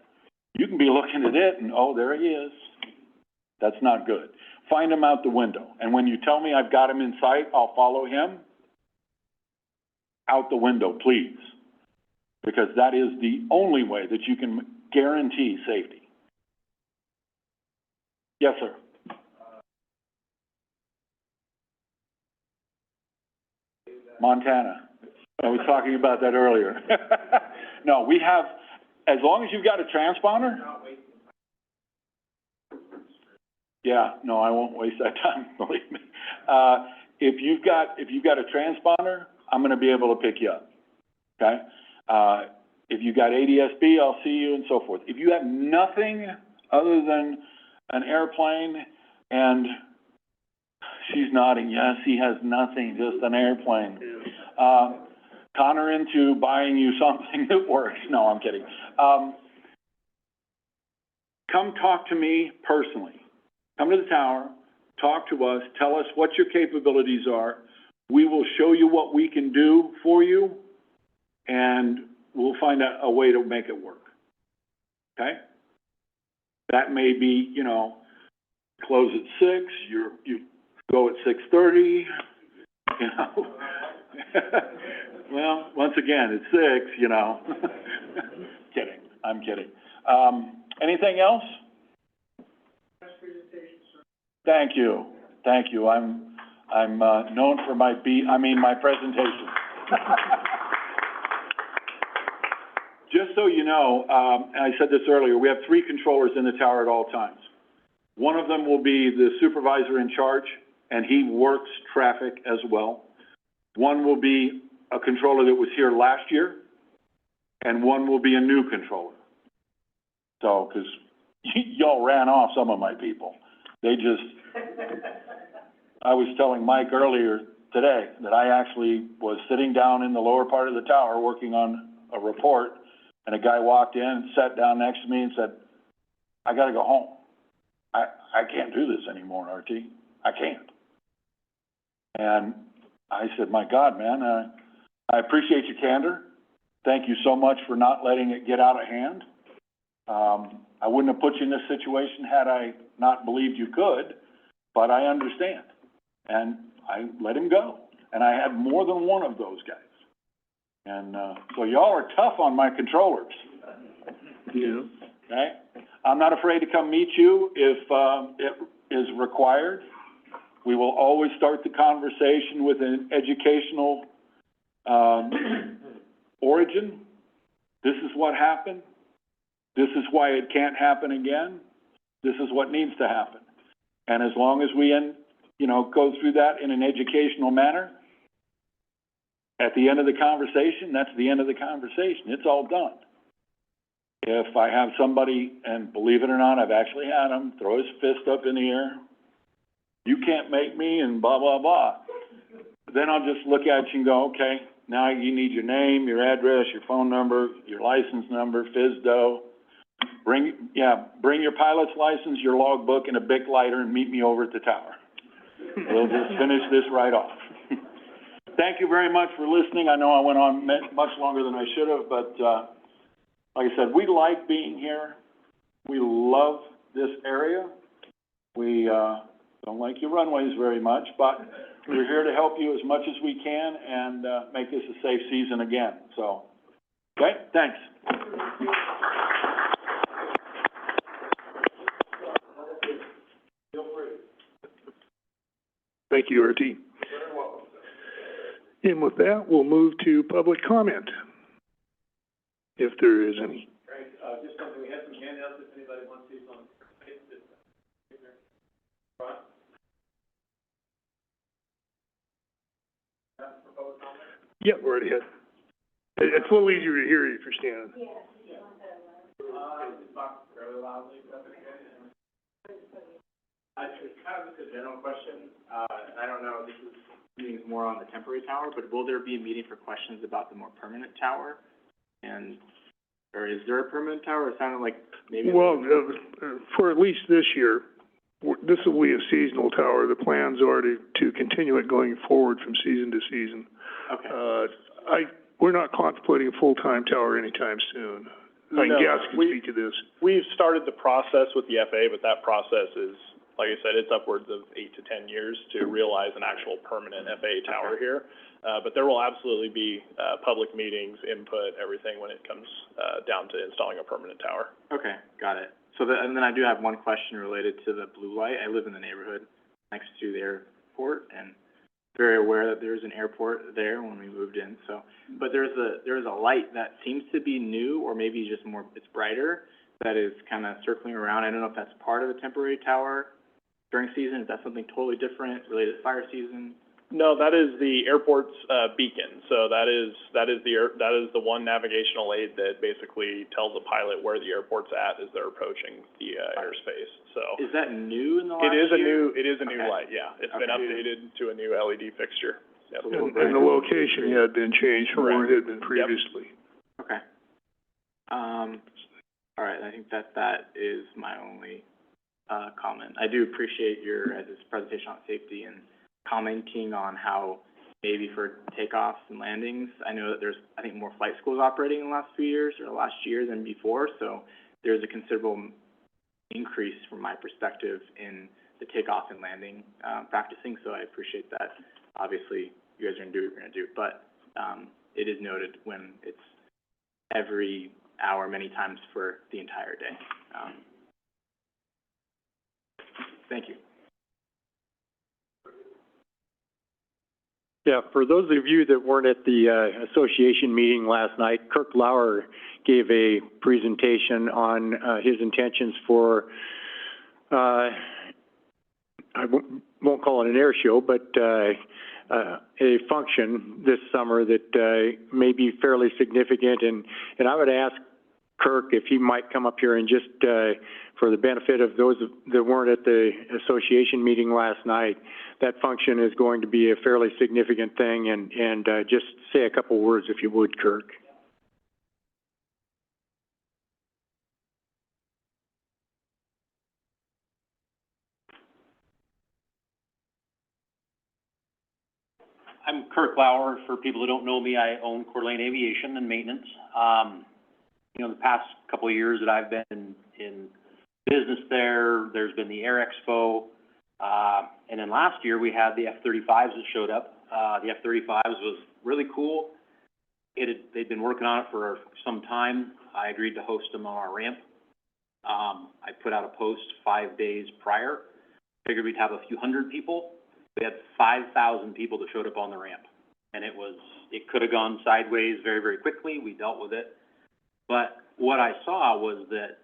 you can be looking at it and, oh, there he is. That's not good. Find him out the window. And when you tell me I've got him in sight, I'll follow him out the window, please. Because that is the only way that you can guarantee safety. Yes, sir. Montana. I was talking about that earlier. No, we have, as long as you've got a transponder. Yeah, no, I won't waste that time, believe me. If you've got a transponder, I'm gonna be able to pick you up, okay? If you got ADSB, I'll see you and so forth. If you have nothing other than an airplane and she's nodding, yes, he has nothing, just an airplane. Con her into buying you something that works. No, I'm kidding. Come talk to me personally. Come to the tower, talk to us, tell us what your capabilities are. We will show you what we can do for you, and we'll find a way to make it work. Okay? That may be, you know, close at 6, you go at 6:30, you know. Well, once again, it's 6, you know. Kidding, I'm kidding. Anything else? Thank you, thank you. I'm known for my my presentation. Just so you know, and I said this earlier, we have 3 controllers in the tower at all times. One of them will be the supervisor in charge, and he works traffic as well. One will be a controller that was here last year, and one will be a new controller. So, because y'all ran off some of my people. They just, I was telling Mike earlier today that I actually was sitting down in the lower part of the tower working on a report, and a guy walked in, sat down next to me and said, I gotta go home. I can't do this anymore, RT. I can't. And I said, my God, man, I appreciate your candor. Thank you so much for not letting it get out of hand. I wouldn't have put you in this situation had I not believed you could, but I understand. And I let him go. And I had more than one of those guys. And, so y'all are tough on my controllers. Yeah. Okay? I'm not afraid to come meet you if, it is required. We will always start the conversation with an educational, origin. This is what happened. This is why it can't happen again. This is what needs to happen. And as long as we, go through that in an educational manner, at the end of the conversation, that's the end of the conversation. It's all done. If I have somebody, and believe it or not, I've actually had him throw his fist up in the air, you can't make me, and blah, blah, blah. Then I'll just look at you and go, okay, now you need your name, your address, your phone number, your license number, FSDO. Bring your pilot's license, your logbook, and a Bic lighter, and meet me over at the tower. We'll just finish this right off. Thank you very much for listening. I know I went on much longer than I should have, but, like I said, we like being here. We love this area. We, don't like your runways very much, but we're here to help you as much as we can and, make this a safe season again. So, okay, thanks. Thank you, RT. And with that, we'll move to public comment, if there is any. Frank, just something, we have some handouts if anybody wants these on. Yeah, go right ahead. It's a little easier to hear you if you're standing. Talk fairly loudly, if that's okay. It's kind of just a general question, and I don't know, this is, meeting's more on the temporary tower, but will there be a meeting for questions about the more permanent tower? And, or is there a permanent tower? It sounded like maybe. Well, for at least this year, this will be a seasonal tower. The plans are to continue it going forward from season to season. Okay. We're not contemplating a full-time tower anytime soon. No, Gas can speak to this. We've started the process with the FAA, but that process is, like I said, it's upwards of 8 to 10 years to realize an actual permanent FAA tower here. But there will absolutely be, public meetings, input, everything when it comes, down to installing a permanent tower. Okay, got it. So and then I do have one question related to the blue light. I live in the neighborhood next to the airport and very aware that there's an airport there when we moved in, so. But there's a light that seems to be new, or maybe just more, it's brighter, that is kind of circling around. I don't know if that's part of the temporary tower during season, if that's something totally different related to fire season. No, that is the airport's, beacon. So that is the one navigational aid that basically tells the pilot where the airport's at as they're approaching the, airspace, so. Is that new in the last It is a year? new Okay. light, yeah. It's been Okay. updated to a new LED fixture. Yep. And the location had been changed from where it had been previously. Okay. All right, I think that is my only, comment. I do appreciate your, this presentation on safety and commenting on how maybe for takeoffs and landings, I know that there's, I think, more flight schools operating in the last few years or last year than before, so there's a considerable increase from my perspective in the takeoff and landing, practicing, so I appreciate that. Obviously, you guys are gonna do what you're gonna do, but, it is noted when it's every hour, many times for the entire day. Thank you. Yeah, for those of you that weren't at the association meeting last night, Kirk Lauer gave a presentation on his intentions for, I won't call it an air show, but a function this summer that may be fairly significant. And I would ask Kirk if he might come up here and just, for the benefit of those that weren't at the association meeting last night, that function is going to be a fairly significant thing, and just say a couple words if you would, Kirk. I'm Kirk Lauer. For people who don't know me, I own Coeur d'Alene Aviation and Maintenance. You know, the past couple of years that I've been in business there, there's been the Air Expo, and then last year we had the F-35s that showed up. The F-35s was really cool. They'd been working on it for some time. I agreed to host them on our ramp. I put out a post 5 days prior. Figured we'd have a few hundred people. We had 5,000 people that showed up on the ramp. And it could have gone sideways very, very quickly. We dealt with it. But what I saw was that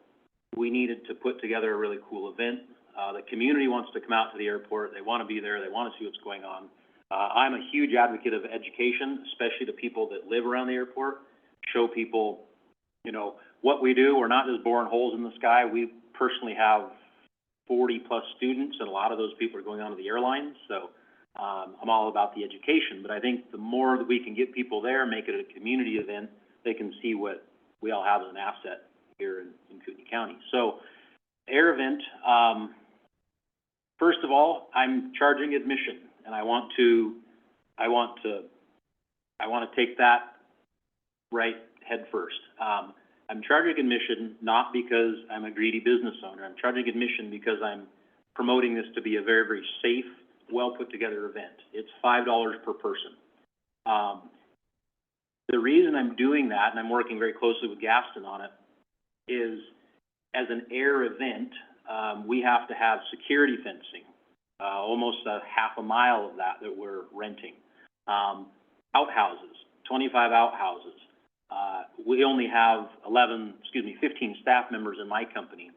we needed to put together a really cool event. The community wants to come out to the airport. They want to be there. They want to see what's going on. I'm a huge advocate of education, especially to people that live around the airport. Show people, you know, what we do. We're not just boring holes in the sky. We personally have 40-plus students, and a lot of those people are going on to the airlines. So I'm all about the education. But I think the more that we can get people there, make it a community event, they can see what we all have as an asset here in Kootenai County. So, air event, first of all, I'm charging admission, and I want to take that right head first. I'm charging admission not because I'm a greedy business owner. I'm charging admission because I'm promoting this to be a very, very safe, well put together event. It's $5 per person. The reason I'm doing that, and I'm working very closely with Gaston on it, is as an air event, we have to have security fencing, almost a half a mile of that we're renting. Outhouses, 25 outhouses. We only have 15 staff members in my company.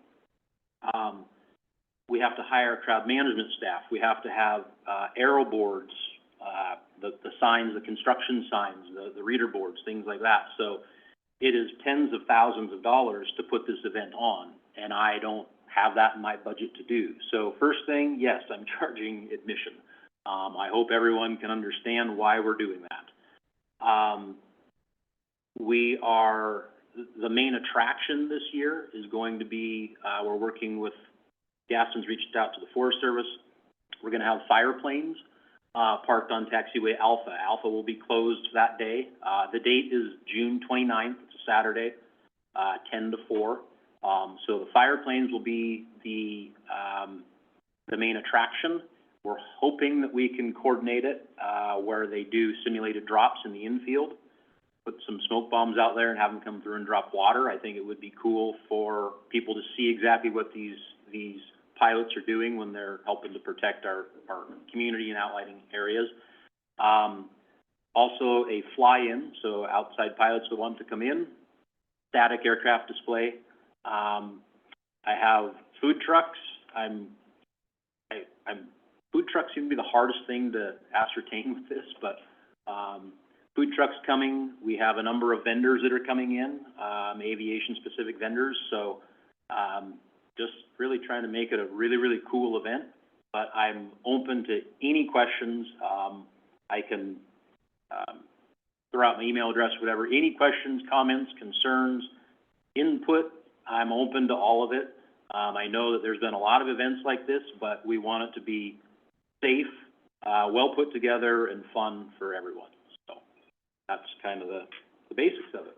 We have to hire crowd management staff. We have to have aero boards, the signs, the construction signs, the reader boards, things like that. So it is tens of thousands of dollars to put this event on, and I don't have that in my budget to do. So first thing, yes, I'm charging admission. I hope everyone can understand why we're doing that. The main attraction this year is going to be, we're working with, Gaston's reached out to the Forest Service. We're gonna have fire planes, parked on taxiway Alpha. Alpha will be closed that day. The date is June 29th, it's a Saturday, 10 to 4. So the fire planes will be the main attraction. We're hoping that we can coordinate it, where they do simulated drops in the infield, put some smoke bombs out there and have them come through and drop water. I think it would be cool for people to see exactly what these pilots are doing when they're helping to protect our community and outlining areas. Also a fly-in, so outside pilots will want to come in, static aircraft display. I have food trucks. Food trucks seem to be the hardest thing to ascertain with this, but, food trucks coming. We have a number of vendors that are coming in, aviation-specific vendors. So, just really trying to make it a really, really cool event. But I'm open to any questions. I can, throw out my email address, whatever. Any questions, comments, concerns, input, I'm open to all of it. I know that there's been a lot of events like this, but we want it to be safe, well put together, and fun for everyone. So that's kind of the basics of it.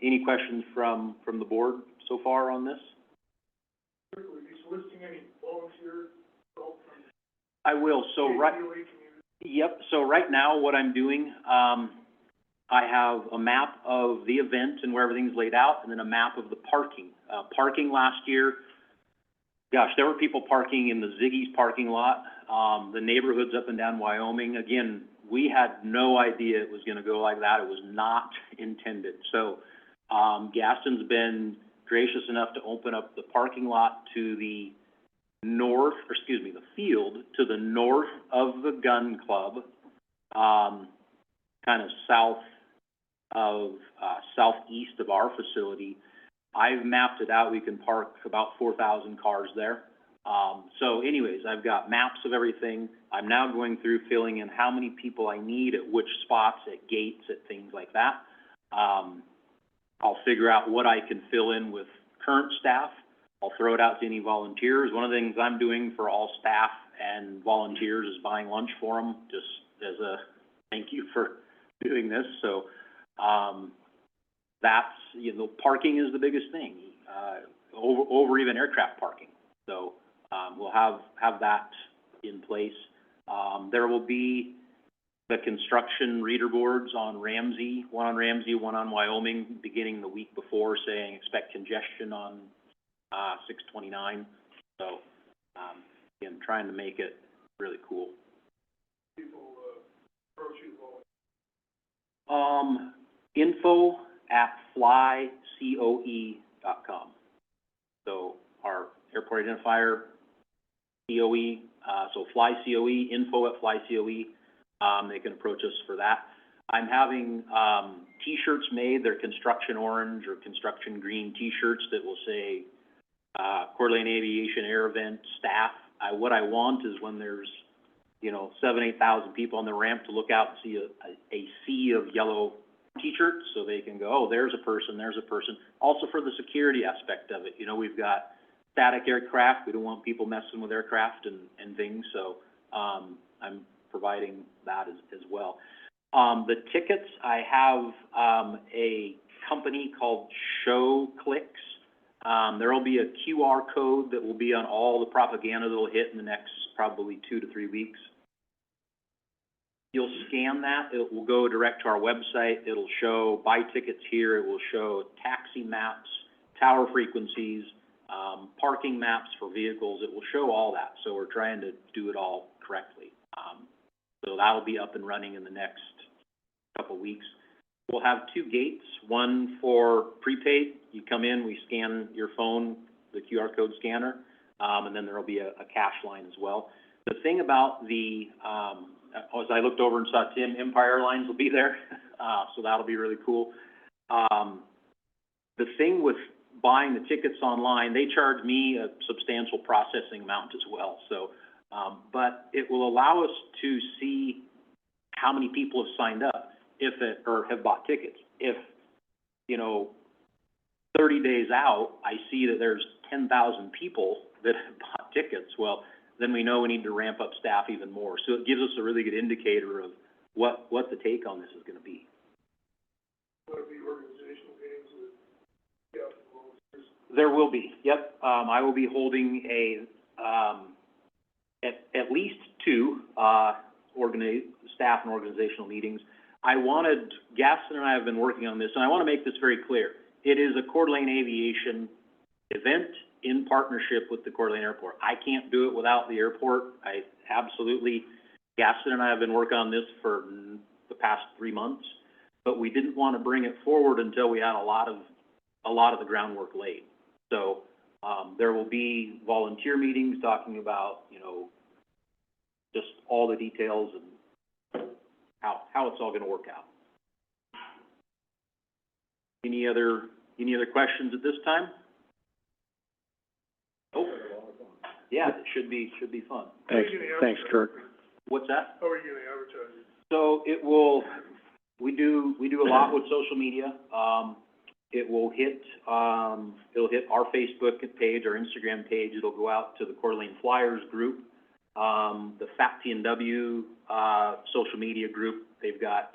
Any questions from the board so far on this? Will you be soliciting any volunteer help from I will. So the KPOA community? Yep, so right now what I'm doing, I have a map of the event and where everything's laid out, and then a map of the parking. Parking last year, gosh, there were people parking in the Ziggy's parking lot, the neighborhoods up and down Wyoming. Again, we had no idea it was gonna go like that. It was not intended. So, Gaston's been gracious enough to open up the parking lot to the north, the field to the north of the gun club, kind of southeast of our facility. I've mapped it out. We can park about 4,000 cars there. So anyways, I've got maps of everything. I'm now going through filling in how many people I need at which spots, at gates, at things like that. I'll figure out what I can fill in with current staff. I'll throw it out to any volunteers. One of the things I'm doing for all staff and volunteers is buying lunch for them, just as a thank you for doing this. So, that's, parking is the biggest thing, over even aircraft parking. So, we'll have that in place. There will be the construction reader boards on Ramsey, one on Wyoming, beginning the week before, saying expect congestion on 629. So, again, trying to make it really cool. People, approach you info@flycoe.com. So our airport identifier, COE, so Fly COE, info@flycoe. They can approach us for that. I'm having T-shirts made. They're construction orange or construction green T-shirts that will say Coeur d'Alene Aviation Air Event staff. What I want is when there's 7,000 to 8,000 people on the ramp to look out and see a sea of yellow T-shirts, so they can go, oh, there's a person. Also for the security aspect of it, we've got static aircraft. We don't want people messing with aircraft and things, so I'm providing that as well. The tickets, I have a company called ShowClicks. There will be a QR code that will be on all the propaganda that will hit in the next probably 2 to 3 weeks. You'll scan that, it will go direct to our website. It'll show buy tickets here. It will show taxi maps, tower frequencies, parking maps for vehicles. It will show all that. So we're trying to do it all correctly. So that'll be up and running in the next couple weeks. We'll have 2 gates, one for prepaid. You come in, we scan your phone, the QR code scanner, and then there'll be a cash line as well. The thing about the, as I looked over and saw Tim, Empire Airlines will be there, so that'll be really cool. The thing with buying the tickets online, they charge me a substantial processing amount as well, so, but it will allow us to see how many people have signed up or have bought tickets. If, 30 days out, I see that there's 10,000 people that have bought tickets, well, then we know we need to ramp up staff even more. So it gives us a really good indicator of what the take on this is gonna be. There will be, yep. I will be holding at least two, staff and organizational meetings. Gaston and I have been working on this, and I wanna make this very clear. It is a Coeur d'Alene Aviation event in partnership with the Coeur d'Alene Airport. I can't do it without the airport. Gaston and I have been working on this for the past 3 months, but we didn't wanna bring it forward until we had a lot of the groundwork laid. So, there will be volunteer meetings talking about, just all the details and how it's all gonna work out. Any other questions at this time? Oh, yeah, it should be fun. Thanks, Kirk. What's that? How are you gonna advertise it? So we do a lot with social media. It will hit, it'll hit our Facebook page, our Instagram page. It'll go out to the Coeur d'Alene Flyers group, the FAT-TNW, social media group. They've got,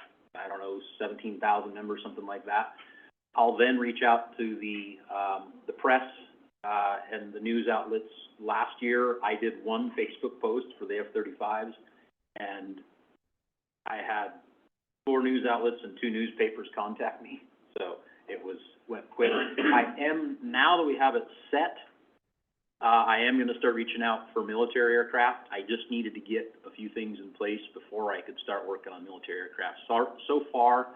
17,000 members, something like that. I'll then reach out to the press, and the news outlets. Last year, I did one Facebook post for the F-35s, and I had 4 news outlets and 2 newspapers contact me, so went quick. Now that we have it set, I am gonna start reaching out for military aircraft. I just needed to get a few things in place before I could start working on military aircraft. So far,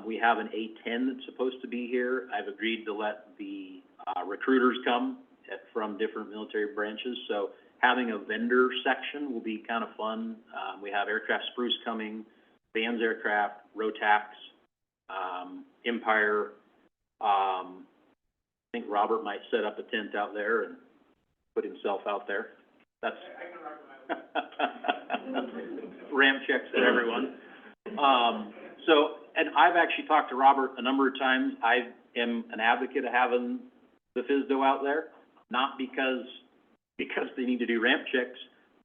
we have an A-10 that's supposed to be here. I've agreed to let the recruiters come from different military branches, so having a vendor section will be kind of fun. We have Aircraft Spruce coming, Vans Aircraft, Rotax, Empire. I think Robert might set up a tent out there and put himself out there. That's ramp checks for everyone. And I've actually talked to Robert a number of times. I am an advocate of having the FSDO out there, not because they need to do ramp checks,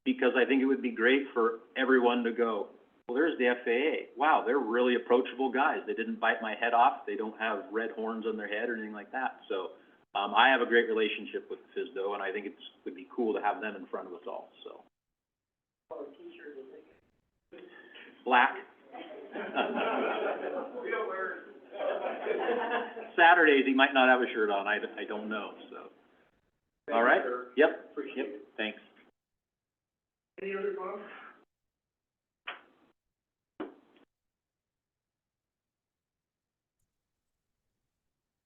because I think it would be great for everyone to go, well, there's the FAA. Wow, they're really approachable guys. They didn't bite my head off. They don't have red horns on their head or anything like that. So, I have a great relationship with FSDO, and I think would be cool to have them in front of us all, so. Black. Saturdays, he might not have a shirt on. I don't know, so. All right? Yep, thanks. Any other comments?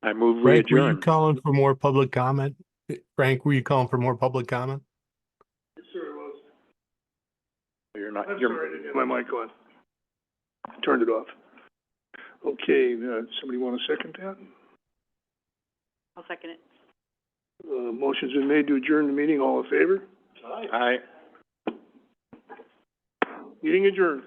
I move we Frank, were you adjourn. calling for more public comment? Frank, were you calling for more public comment? Yes, sir, it was. You're not, I'm sorry, I didn't have my mic on. Turned it off. Okay, somebody want to second that? I'll second it. Motion's been made to adjourn the meeting. All in favor? Aye. Meeting adjourned.